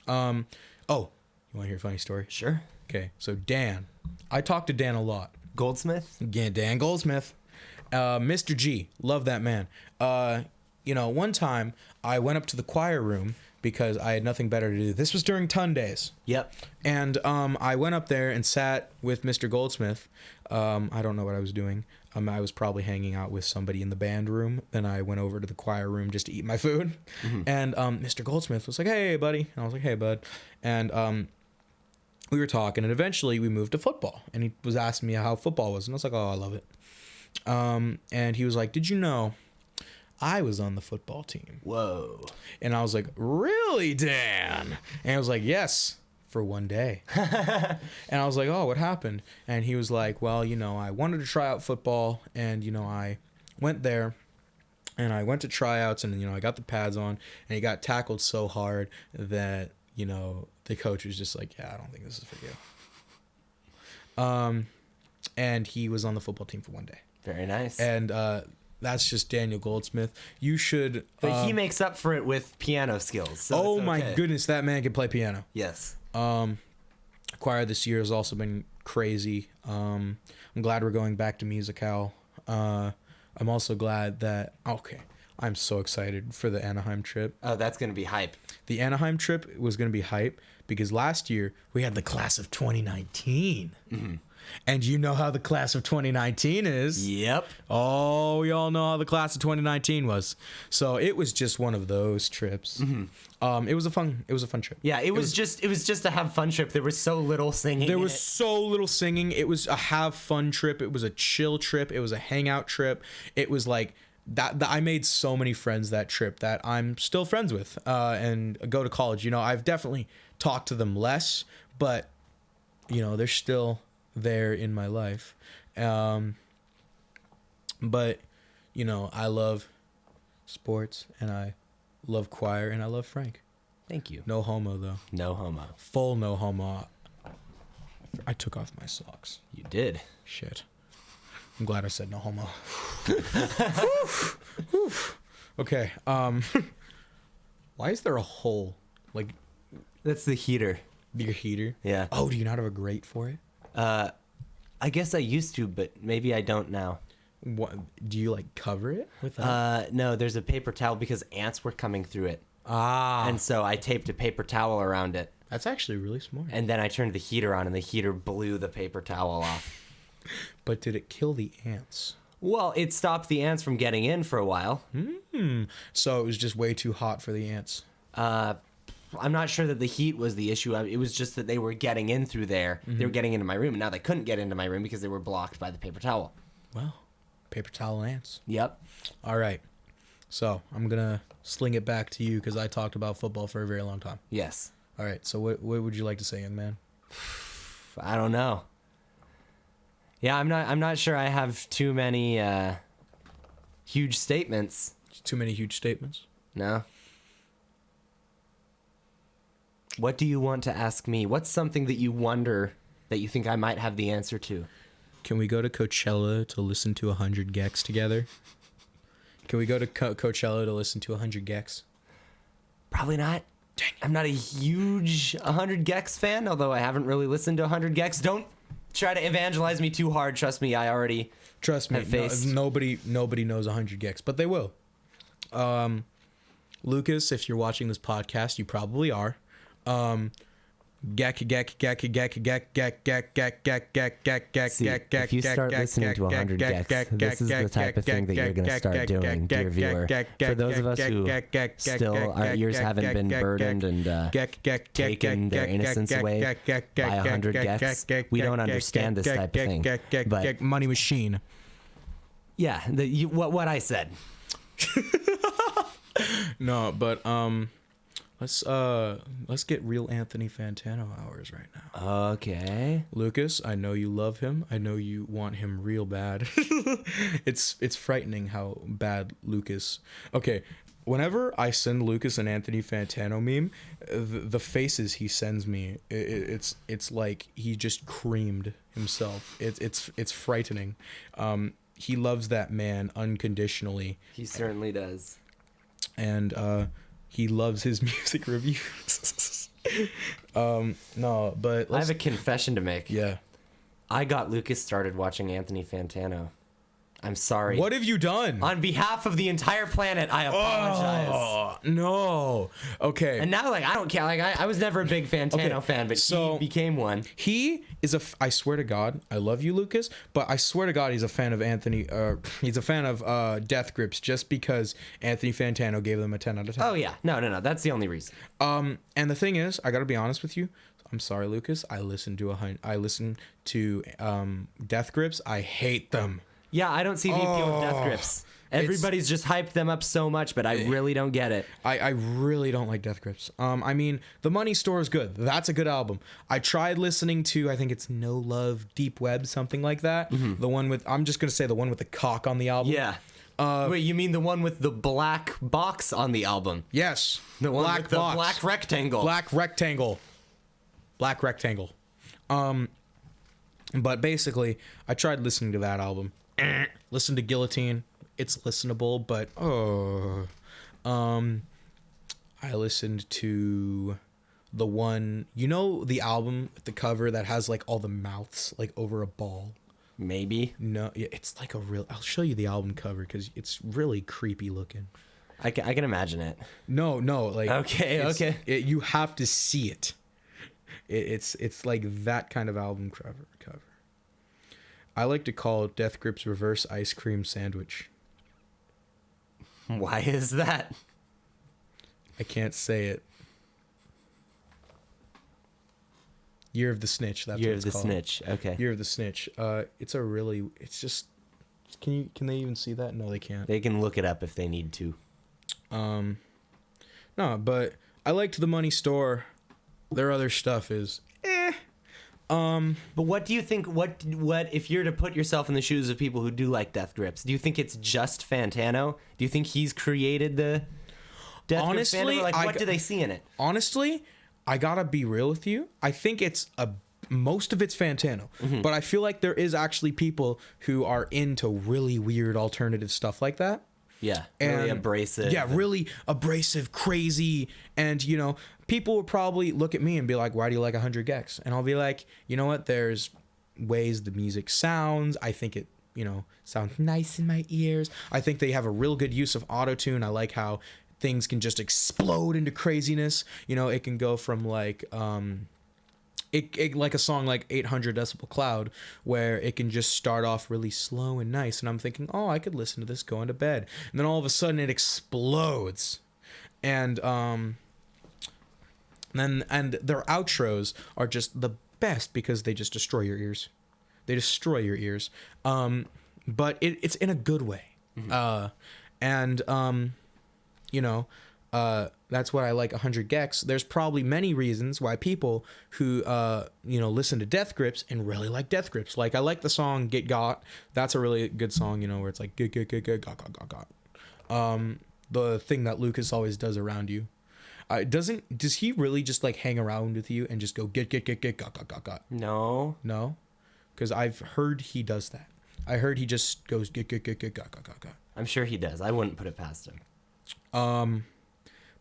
Oh, you want to hear a funny story? Sure. Okay, so Dan. I talk to Dan a lot. Goldsmith? Again, Dan Goldsmith. Mr. G. Love that man. You know, one time I went up to the choir room because I had nothing better to do. This was during ton days. Yep. And I went up there and sat with Mr. Goldsmith. I don't know what I was doing. I was probably hanging out with somebody in the band room. Then I went over to the choir room just to eat my food. Mm-hmm. And Mr. Goldsmith was like, "Hey, buddy." And I was like, "Hey, bud." And we were talking, and eventually we moved to football. And he was asking me how football was. And I was like, "Oh, I love it." And he was like, "Did you know I was on the football team?" Whoa. And I was like, "Really, Dan?" And he was like, "Yes, for one day." And I was like, "Oh, what happened?" And he was like, "Well, you know, I wanted to try out football, and, you know, I went there, and I went to tryouts, and, you know, I got the pads on, and he got tackled so hard that, you know, the coach was just like, 'Yeah, I don't think this is for you.'" And he was on the football team for one day. Very nice. And that's just Daniel Goldsmith. You should. But he makes up for it with piano skills. So oh it's my okay. goodness, that man can play piano. Yes. Choir this year has also been crazy. I'm glad we're going back to Musical. I'm also glad that I'm so excited for the Anaheim trip. Oh, that's gonna be hype. The Anaheim trip was gonna be hype because last year we had the class of 2019. Mm-hmm. And you know how the class of 2019 is. Yep. Oh, we all know how the class of 2019 was. So it was just one of those trips. Mm-hmm. It was a fun trip. Yeah, it was just a have fun trip. There was so little singing. There was so little singing. It was a have fun trip. It was a chill trip. It was a hangout trip. It was like that I made so many friends that trip that I'm still friends with and go to college. You know, I've definitely talked to them less, but you know, they're still there in my life. But you know, I love sports and I love choir and I love Frank. Thank you. No homo though. No homo. Full no homo. I took off my socks. You did. Shit. I'm glad I said no homo. Okay. Why is there a hole? Like, that's the heater. Your heater? Yeah. Oh, do you not have a grate for it? I guess I used to, but maybe I don't now. What do you like cover it with that? No, there's a paper towel because ants were coming through it. And so I taped a paper towel around it. That's actually really smart. And then I turned the heater on and the heater blew the paper towel off. But did it kill the ants? Well, it stopped the ants from getting in for a while. So it was just way too hot for the ants. I'm not sure that the heat was the issue. It was just that they were getting in through there. Mm-hmm. They were getting into my room, and now they couldn't get into my room because they were blocked by the paper towel. Well, paper towel ants. Yep. All right. So I'm gonna sling it back to you because I talked about football for a very long time. Yes. All right. So what would you like to say, young man? I don't know. Yeah, I'm not sure I have too many huge statements. Too many huge statements. No. What do you want to ask me? What's something that you wonder that you think I might have the answer to? Can we go to Coachella to listen to 100 Gex together? Can we go to Coachella to listen to 100 Gex? Probably not. Dang. I'm not a huge 100 Gex fan, although I haven't really listened to 100 Gex. Don't try to evangelize me too hard. Trust me, I already Trust me, have faced. nobody knows 100 Gex, but they will. Lucas, if you're watching this podcast, you probably are. See, if you start listening to 100 Gex, this is the type of thing that you're going to start doing, dear viewer. For those of us who still, our ears haven't been burdened and taken their innocence away by 100 Gex, we don't understand this type of thing. But money machine. yeah, what I said. No, but let's get real Anthony Fantano hours right now. Okay. Lucas, I know you love him. I know you want him real bad. It's frightening how bad Lucas. Okay, whenever I send Lucas an Anthony Fantano meme, the faces he sends me, it's like he just creamed himself. It's frightening. He loves that man unconditionally. He certainly does. And he loves his music reviews. No, but I have a confession to make. Yeah. I got Lucas started watching Anthony Fantano. I'm sorry. What have you done? On behalf of the entire planet, I apologize. Oh, no. Okay. And now, like, I don't care. Like, I was never a big Fantano fan, but so he became one. He is I swear to God, I love you, Lucas, but I swear to God, he's a fan of he's a fan of Death Grips just because Anthony Fantano gave them a 10 out of 10. Oh, yeah. No. That's the only reason. And the thing is, I got to be honest with you. I'm sorry, Lucas. I listen to Death Grips. I hate them. Yeah, I don't see the appeal of Death Grips. Everybody's just hyped them up so much, but I really don't get it. I really don't like Death Grips. I mean, The Money Store is good. That's a good album. I tried listening to, I think it's No Love, Deep Web, something like that. Mm-hmm. The one with, I'm just going to say the one with the cock on the album. Yeah. Wait, you mean the one with the black box on the album? Yes. The one with the black rectangle. Black rectangle. But basically, I tried listening to that album. Listen to Guillotine. It's listenable, but I listened to the one, the album with the cover that has like all the mouths like over a ball. Maybe. No, yeah, it's like I'll show you the album cover because it's really creepy looking. I can imagine it. No, like okay. You have to see it. It's like that kind of album cover. I like to call Death Grips reverse ice cream sandwich. Why is that? I can't say it. Year of the Snitch. That's Year what it's of the called. Snitch. Okay. Year of the Snitch. It's just. Can they even see that? No, they can't. They can look it up if they need to. No, but I liked The Money Store. Their other stuff is But what do you think? What if you're to put yourself in the shoes of people who do like Death Grips? Do you think it's just Fantano? Do you think he's created the Death Grips fandom? Like, what do they see in it? Honestly, I gotta be real with you. I think most of it's Fantano, but I feel like there is actually people who are into really weird alternative stuff like that. Yeah, really abrasive. Yeah, really abrasive, crazy, and people would probably look at me and be like, "Why do you like 100 Gex?" And I'll be like, "You know what? There's ways the music sounds. I think it, sounds nice in my ears. I think they have a real good use of autotune. I like how things can just explode into craziness. It can go from like It like a song like 800 Decibel Cloud, where it can just start off really slow and nice, and I'm thinking, I could listen to this going to bed, and then all of a sudden it explodes, and their outros are just the best because they just destroy your ears. But it's in a good way. you know, that's what I like 100 gecs. There's probably many reasons why people who, you know, listen to Death Grips and really like Death Grips. Like, I like the song Get Got. That's a really good song, you know, where it's like, get, got. The thing that Lucas always does around you. Does he really just like hang around with you and just go, get, got? No. No? Because I've heard he does that. I heard he just goes, get, got. I'm sure he does. I wouldn't put it past him.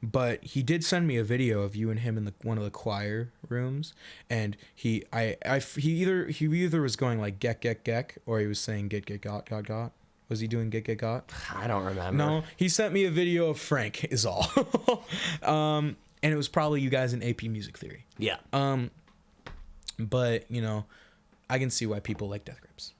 But he did send me a video of you and him in one of the choir rooms, and he either was going like get, or he was saying get, got. Was he doing get, got? I don't remember. No, he sent me a video of Frank is all. And it was probably you guys in AP Music Theory. Yeah. But you know, I can see why people like Death Grips.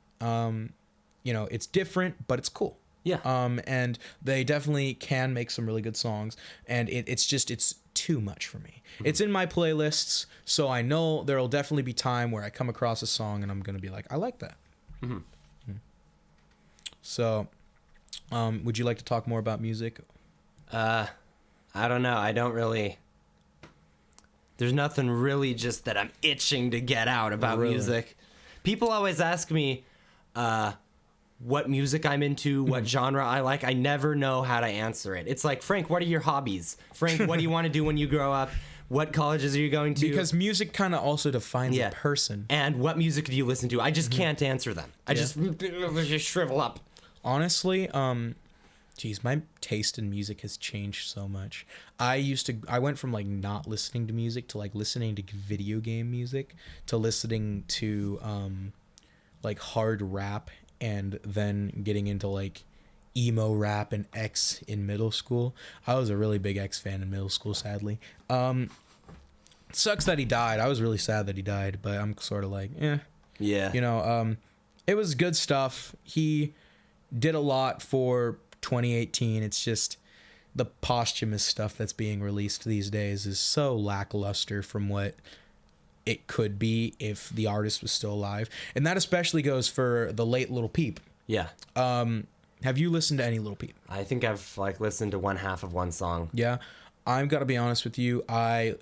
You know, it's different, but it's cool. Yeah. And they definitely can make some really good songs, and it's too much for me. Mm-hmm. It's in my playlists, so I know there'll definitely be time where I come across a song and I'm gonna be like, I like that. Mm-hmm. Mm-hmm. So, would you like to talk more about music? I don't know. I don't really. There's nothing really just that I'm itching to get out about music. People always ask me, what music I'm into, what genre I like. I never know how to answer it. It's like, Frank, what are your hobbies? Frank, what do you want to do when you grow up? What colleges are you going to? Because music kind of also defines a person. And what music do you listen to? I just can't answer them. I just shrivel up. Honestly, geez, my taste in music has changed so much. I went from like not listening to music to like listening to video game music to listening to like hard rap, and then getting into like emo rap and X in middle school. I was a really big X fan in middle school, sadly. Sucks that he died. I was really sad that he died, but I'm sort of like, yeah. You know, it was good stuff. He did a lot for 2018. It's just the posthumous stuff that's being released these days is so lackluster from what it could be if the artist was still alive. And that especially goes for the late Lil Peep. Yeah. Have you listened to any Lil Peep? I think I've like listened to one half of one song. Yeah. I've got to be honest with you. I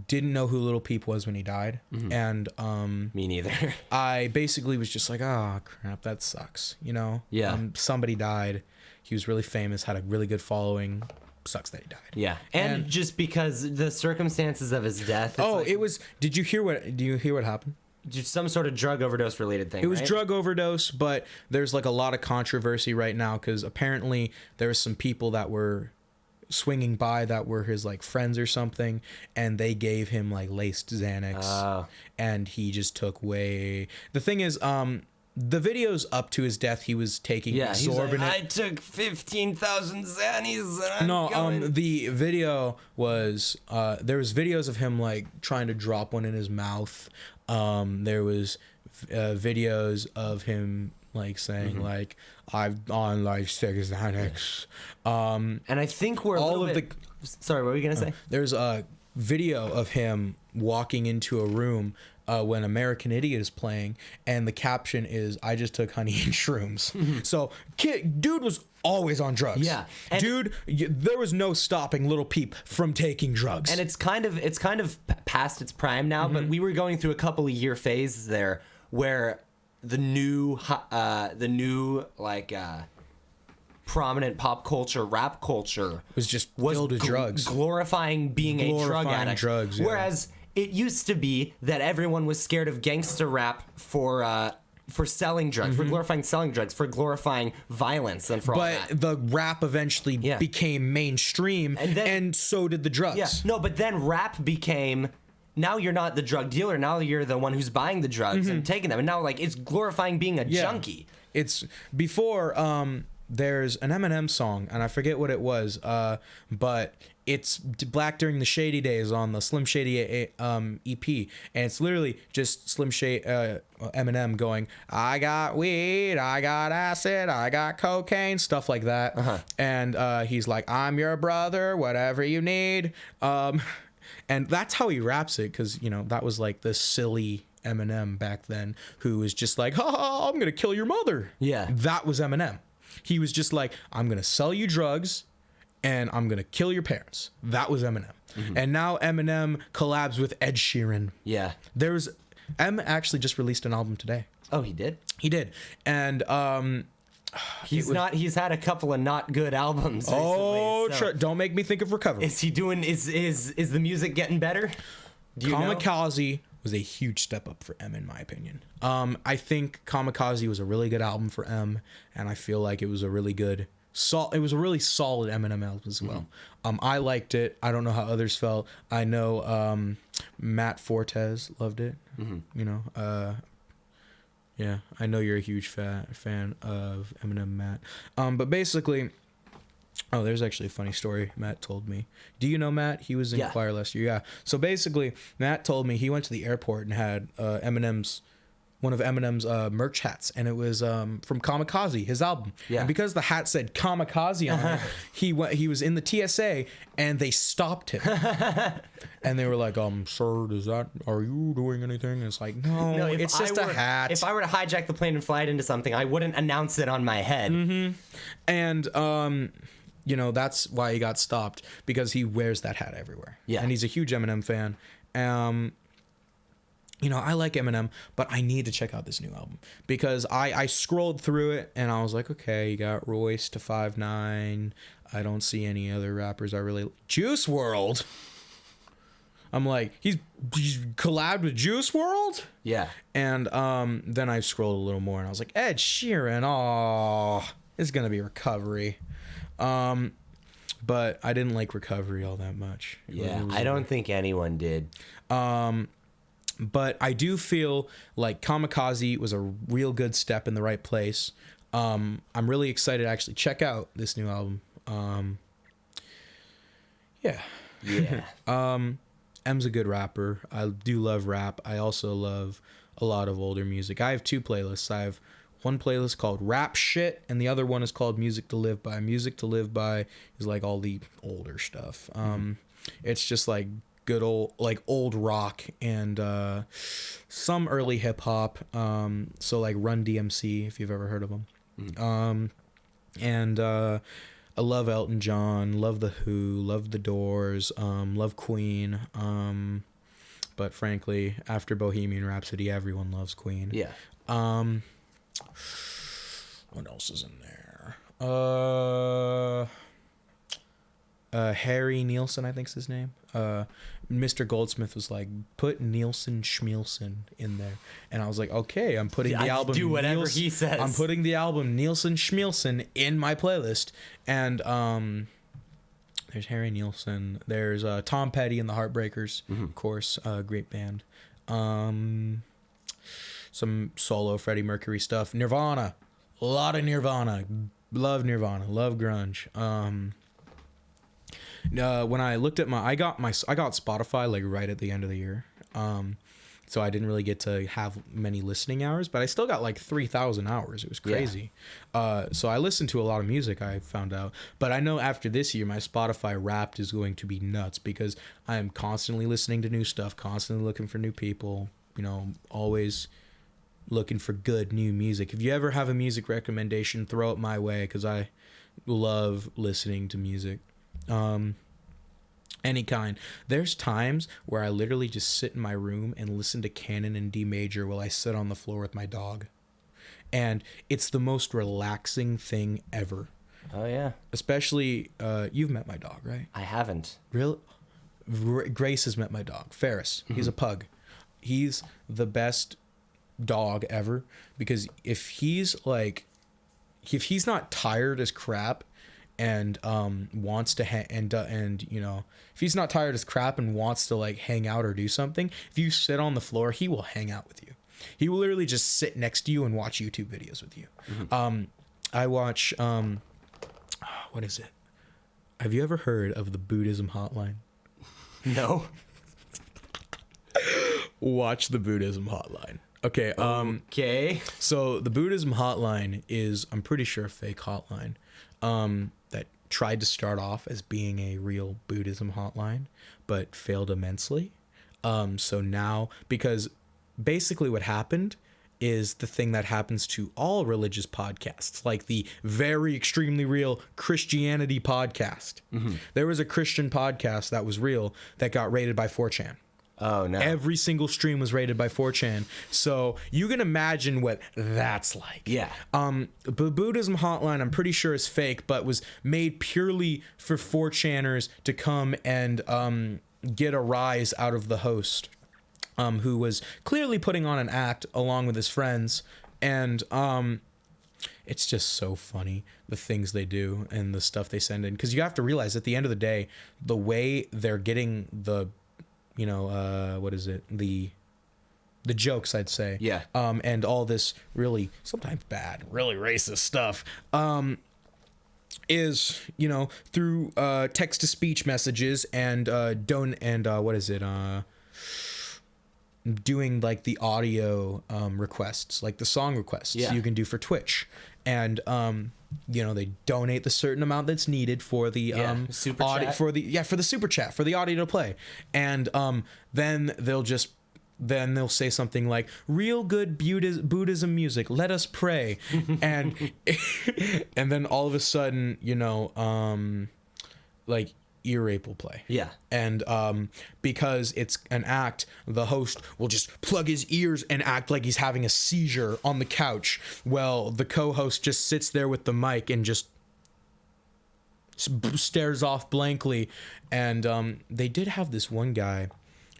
didn't know who Lil Peep was when he died. Mm-hmm. And me neither. I basically was just like, oh crap, that sucks. You know? Yeah. Somebody died. He was really famous, had a really good following. Sucks that he died. Yeah. And just because the circumstances of his death. Do you hear what happened? Just some sort of drug overdose related thing. It was drug overdose, but there's like a lot of controversy right now because apparently there was some people that were swinging by that were his like friends or something, and they gave him like laced Xanax, and he just took way. The thing is, the videos up to his death, he was taking exorbitant. Like, I took 15,000 Xannies. The video was there was videos of him like trying to drop one in his mouth. There was videos of him like saying like I've on like 6 Xanax. And I think we're sorry, what were you gonna say? There's a video of him walking into a room when American Idiot is playing, and the caption is, I just took honey and shrooms. So, dude was always on drugs. Yeah. Dude, there was no stopping Lil Peep from taking drugs. And it's kind of past its prime now, but we were going through a couple of year phases there where the new prominent pop culture, rap culture was just filled with drugs. Glorifying being a drug addict. Drugs, yeah. Whereas it used to be that everyone was scared of gangster rap for selling drugs, for glorifying selling drugs, for glorifying violence, and for all that. But the rap eventually became mainstream, and so did the drugs. Yeah, no, but then rap became, now you're not the drug dealer, now you're the one who's buying the drugs and taking them, and now like it's glorifying being a junkie. It's before there's an Eminem song, and I forget what it was, but it's Black During the Shady Days on the Slim Shady EP, and it's literally just Eminem going, I got weed, I got acid, I got cocaine, stuff like that. And he's like, I'm your brother, whatever you need. And that's how he raps it, because, you know, that was like the silly Eminem back then, who was just like, ha, I'm gonna kill your mother. Yeah. That was Eminem. He was just like, I'm gonna sell you drugs, and I'm gonna kill your parents. That was Eminem. And now Eminem collabs with Ed Sheeran. Yeah. Em actually just released an album today. Oh, he did? He did. And he's had a couple of not good albums recently. oh, So don't make me think of Recovery. is he doing is the music getting better? Do you know? Kamikaze was a huge step up for M, in my opinion. I think Kamikaze was a really good album for M, and I feel like it was a really good it was a really solid Eminem album as well. I liked it. I don't know how others felt. I know Matt Fortes loved it. You know, yeah, I know you're a huge fan of Eminem, Matt. But basically, oh, there's actually a funny story Matt told me. Do you know Matt? He was in choir last year. Yeah. So basically, Matt told me he went to the airport and had one of Eminem's merch hats, and it was from Kamikaze, his album. Yeah. And because the hat said Kamikaze on it, he was in the TSA, and they stopped him. And they were like, sir, are you doing anything? And it's like, no, it's just a hat. If I were to hijack the plane and fly it into something, I wouldn't announce it on my head. And you know, that's why he got stopped, because he wears that hat everywhere. Yeah. And he's a huge Eminem fan. You know, I like Eminem, but I need to check out this new album, because I scrolled through it and I was like, okay, you got Royce to 5'9". I don't see any other rappers I really Juice WRLD. I'm like, he's collabed with Juice WRLD? Yeah. And then I scrolled a little more and I was like, Ed Sheeran, it's gonna be Recovery. But I didn't like Recovery all that much. Yeah, I don't think anyone did. But I do feel like Kamikaze was a real good step in the right place. I'm really excited to actually check out this new album. Yeah. M's a good rapper. I do love rap. I also love a lot of older music. I have two playlists. I have one playlist called Rap Shit, and the other one is called Music to Live By. Music to Live By is like all the older stuff. It's just like good old rock and some early hip hop. So like Run DMC, if you've ever heard of them. And I love Elton John, love The Who, love The Doors, love Queen. But frankly, after Bohemian Rhapsody, everyone loves Queen. Yeah. What else is in there? Harry Nielsen, I think's his name. Mr. Goldsmith was like, put Nielsen Schmielsen in there, and I was like, okay, I'm putting the album. Do whatever he says. I'm putting the album Nielsen Schmielsen in my playlist, and there's Harry Nielsen. There's Tom Petty and the Heartbreakers, of course, great band. Some solo Freddie Mercury stuff. Nirvana, a lot of Nirvana. Love Nirvana. Love grunge. When I looked at I got Spotify like right at the end of the year. So I didn't really get to have many listening hours, but I still got like 3,000 hours. It was crazy. Yeah. So I listened to a lot of music, I found out. But I know after this year, my Spotify Wrapped is going to be nuts, because I am constantly listening to new stuff, constantly looking for new people, you know, always looking for good new music. If you ever have a music recommendation, throw it my way, because I love listening to music. Any kind. There's times where I literally just sit in my room and listen to Canon in D major while I sit on the floor with my dog. And it's the most relaxing thing ever. Oh, yeah. Especially, you've met my dog, right? I haven't. Real? Grace has met my dog, Ferris. He's a pug. He's the best dog ever, because if he's not tired as crap and wants to and you know, if he's not tired as crap and wants to like hang out or do something, if you sit on the floor, he will hang out with you. He will literally just sit next to you and watch YouTube videos with you. I watch what is it? Have you ever heard of the Buddhism Hotline? No. Watch the Buddhism Hotline. Okay. Okay. So the Buddhism Hotline is, I'm pretty sure, a fake hotline that tried to start off as being a real Buddhism hotline, but failed immensely. So now, because basically what happened is the thing that happens to all religious podcasts, like the very extremely real Christianity podcast. There was a Christian podcast that was real that got rated by 4chan. Oh, no. Every single stream was rated by 4chan. So you can imagine what that's like. Yeah. But Buddhism Hotline, I'm pretty sure is fake, but was made purely for 4chaners to come and get a rise out of the host, who was clearly putting on an act along with his friends. And it's just so funny, the things they do and the stuff they send in. Because you have to realize at the end of the day, the way they're getting the, what is it? The jokes, I'd say. Yeah. And all this really, sometimes bad, really racist stuff, is, through text-to-speech messages and doing like the audio requests, like the song requests you can do for Twitch. And they donate the certain amount that's needed for the super audio, chat. for the super chat, for the audio to play. And then they'll say something like, real good Buddhism music, let us pray. And and then all of a sudden, like ear rape will play. Yeah. And because it's an act, the host will just plug his ears and act like he's having a seizure on the couch. Well, the co-host just sits there with the mic and just stares off blankly. And they did have this one guy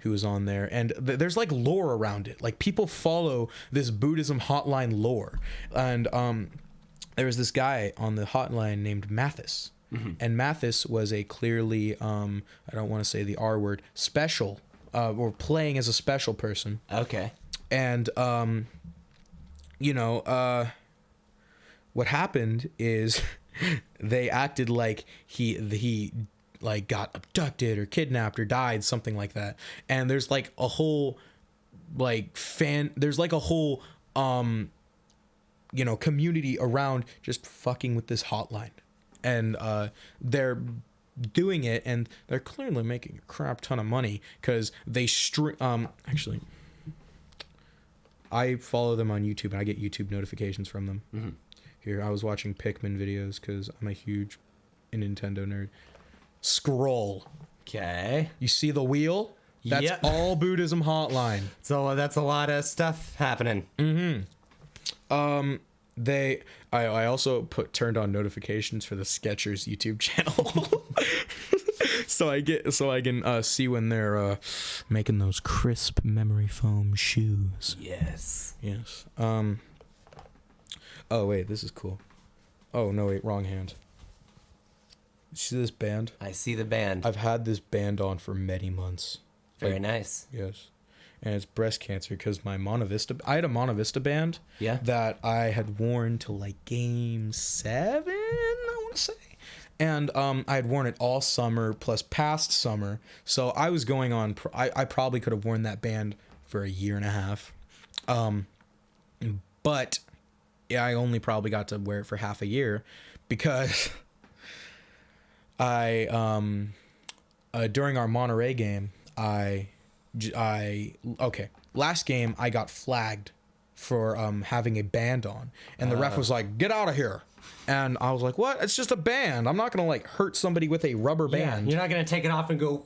who was on there, and there's like lore around it. Like, people follow this Buddhism hotline lore. And there was this guy on the hotline named Mathis. And Mathis was a clearly, I don't want to say the R word, special, or playing as a special person. Okay. And, what happened is they acted like he like got abducted or kidnapped or died, something like that. And there's like a whole community around just fucking with this hotline. And they're doing it, and they're clearly making a crap ton of money because they actually, I follow them on YouTube, and I get YouTube notifications from them. Here, I was watching Pikmin videos because I'm a huge Nintendo nerd. Scroll. Okay. You see the wheel? That's all Buddhism hotline. So that's a lot of stuff happening. I also turned on notifications for the Skechers YouTube channel. so I can see when they're making those crisp memory foam shoes. Yes. Oh wait, this is cool. Oh no, wait, wrong hand. You see this band? I see the band. I've had this band on for many months. Very nice. Yes. And it's breast cancer because I had a Monta Vista band that I had worn to like game 7, I want to say. And I had worn it all summer plus past summer. So I was going on, I probably could have worn that band for a year and a half. But yeah, I only probably got to wear it for half a year because during our Monterey game, last game I got flagged for having a band on, and the ref was like, "Get out of here!" And I was like, "What? It's just a band. I'm not gonna like hurt somebody with a rubber band. You're not gonna take it off and go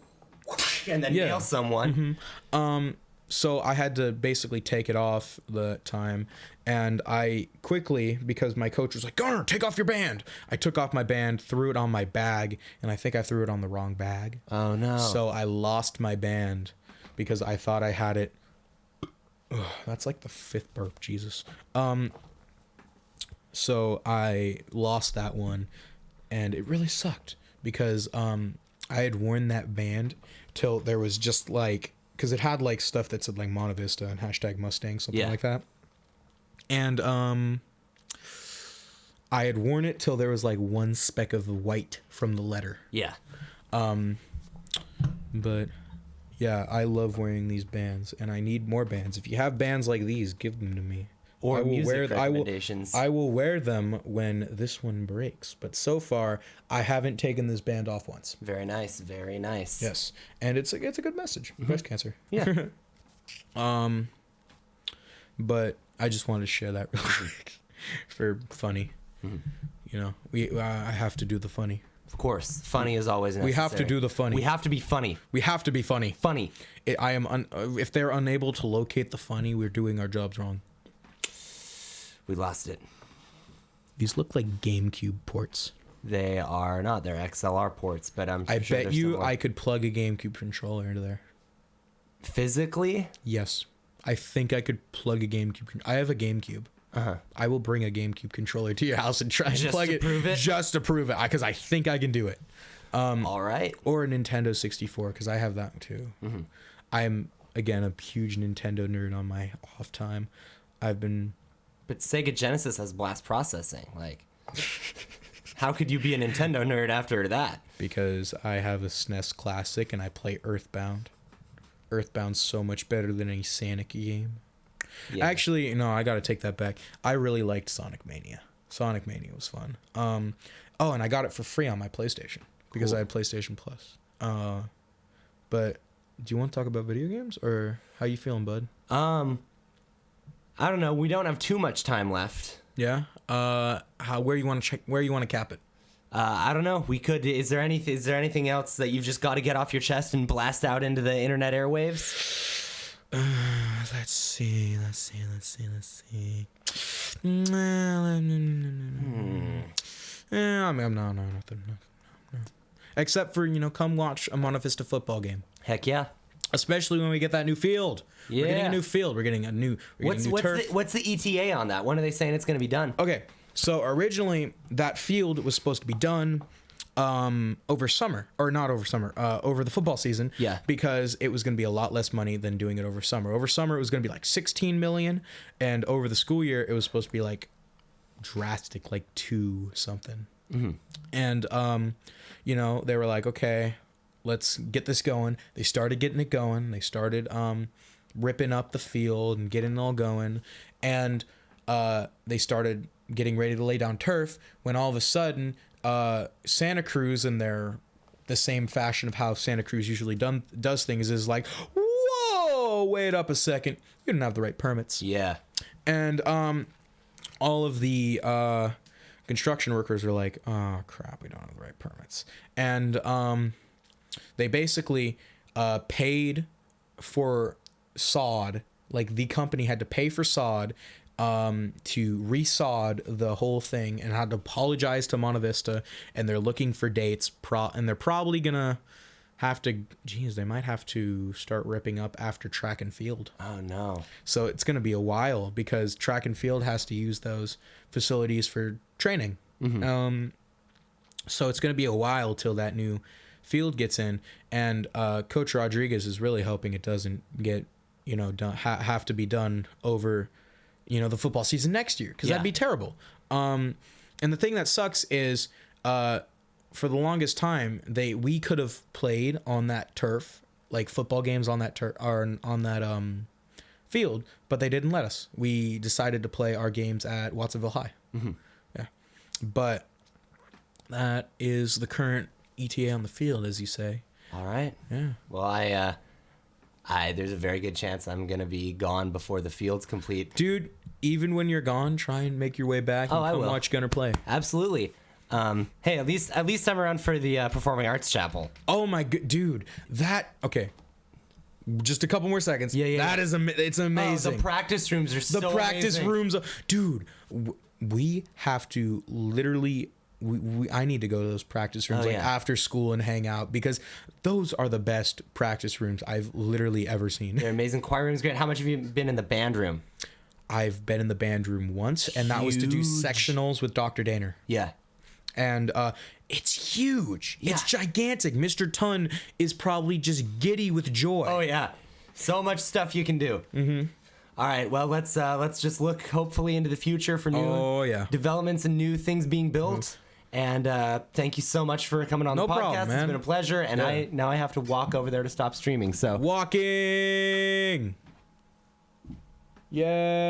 and then nail someone." So I had to basically take it off the time, and I quickly, because my coach was like, "Garner, take off your band." I took off my band, threw it on my bag, and I think I threw it on the wrong bag. Oh no! So I lost my band because I thought I had it. Ugh, that's like the 5th burp, Jesus. So I lost that one, and it really sucked because I had worn that band till there was just like, because it had like stuff that said like Monta Vista and #Mustang, something like that. And I had worn it till there was like one speck of white from the letter. Yeah. But yeah, I love wearing these bands, and I need more bands. If you have bands like these, give them to me. Or music recommendations. I will wear them when this one breaks. But so far, I haven't taken this band off once. Very nice. Very nice. Yes, and it's a good message. Breast cancer. Yeah. but I just wanted to share that real quick for funny. You know, I have to do the funny. Of course, funny is always necessary. We have to do the funny. We have to be funny. We have to be funny. Funny. If they're unable to locate the funny, we're doing our jobs wrong. We lost it. These look like GameCube ports. They are not. They're XLR ports, but I bet you I could plug a GameCube controller into there. Physically? Yes. I think I could plug a GameCube. I have a GameCube. I will bring a GameCube controller to your house and try and plug it. Just to prove it. Because I think I can do it. All right. Or a Nintendo 64, because I have that too. I'm, again, a huge Nintendo nerd on my off time. But Sega Genesis has blast processing. Like, how could you be a Nintendo nerd after that? Because I have a SNES Classic and I play Earthbound. Earthbound's so much better than any Sonic game. Yeah. Actually, no, I gotta take that back. I really liked Sonic Mania. Sonic Mania was fun. Oh, and I got it for free on my PlayStation because I had PlayStation Plus. But do you want to talk about video games or how you feeling, bud? I don't know. We don't have too much time left. Yeah. Where you want to cap it? I don't know. We could. Is there anything else that you've just got to get off your chest and blast out into the internet Airwaves? Let's see. No, nothing. Except for, come watch a Monte Vista football game. Heck yeah. Especially when we get that new field. Yeah. We're getting a new field. We're getting a new turf. What's the ETA on that? When are they saying it's going to be done? Okay. So originally that field was supposed to be done over summer, or not over summer, over the football season. Yeah. Because it was going to be a lot less money than doing it over summer. Over summer it was going to be like 16 million, and over the school year it was supposed to be like drastic, like 2 something. And they were like, okay, let's get this going. They started getting it going. They started ripping up the field and getting it all going, and they started getting ready to lay down turf when all of a sudden Santa Cruz, in the same fashion of how Santa Cruz usually does things, is like, whoa, wait up a second, you don't have the right permits. Yeah. And all of the construction workers were like, oh crap, we don't have the right permits. And they basically paid for sod. Like, the company had to pay for sod to resod the whole thing, and had to apologize to Monte Vista, and they're looking for dates, and they're probably gonna have to, they might have to start ripping up after track and field. Oh no. So it's gonna be a while, because track and field has to use those facilities for training. So it's gonna be a while till that new field gets in, and Coach Rodriguez is really hoping it doesn't get done, have to be done over the football season next year, because that'd be terrible. And the thing that sucks is for the longest time we could have played on that turf, like football games on that turf, or on that field, but they didn't let us. We decided to play our games at Watsonville High. Yeah, but that is the current ETA on the field, as you say. All right. Yeah. Well, I there's a very good chance I'm gonna be gone before the field's complete. Dude, even when you're gone, try and make your way back and come watch Gunner play. Absolutely. Hey, at least I'm around for the Performing Arts Chapel. Oh my good dude, okay. Just a couple more seconds. Yeah. That is it's amazing. Oh, the practice rooms are so rooms, dude. We have to literally. I need to go to those practice rooms after school and hang out, because those are the best practice rooms I've literally ever seen. They're amazing. Choir room's great. How much have you been in the band room? I've been in the band room once, and that was to do sectionals with Dr. Daner. Yeah. And it's huge. Yeah. It's gigantic. Mr. Tun is probably just giddy with joy. Oh yeah, so much stuff you can do. All right, well, let's just look hopefully into the future for new developments and new things being built. And thank you so much for coming on the podcast. Problem, man. It's been a pleasure. And I have to walk over there to stop streaming. So walking. Yeah.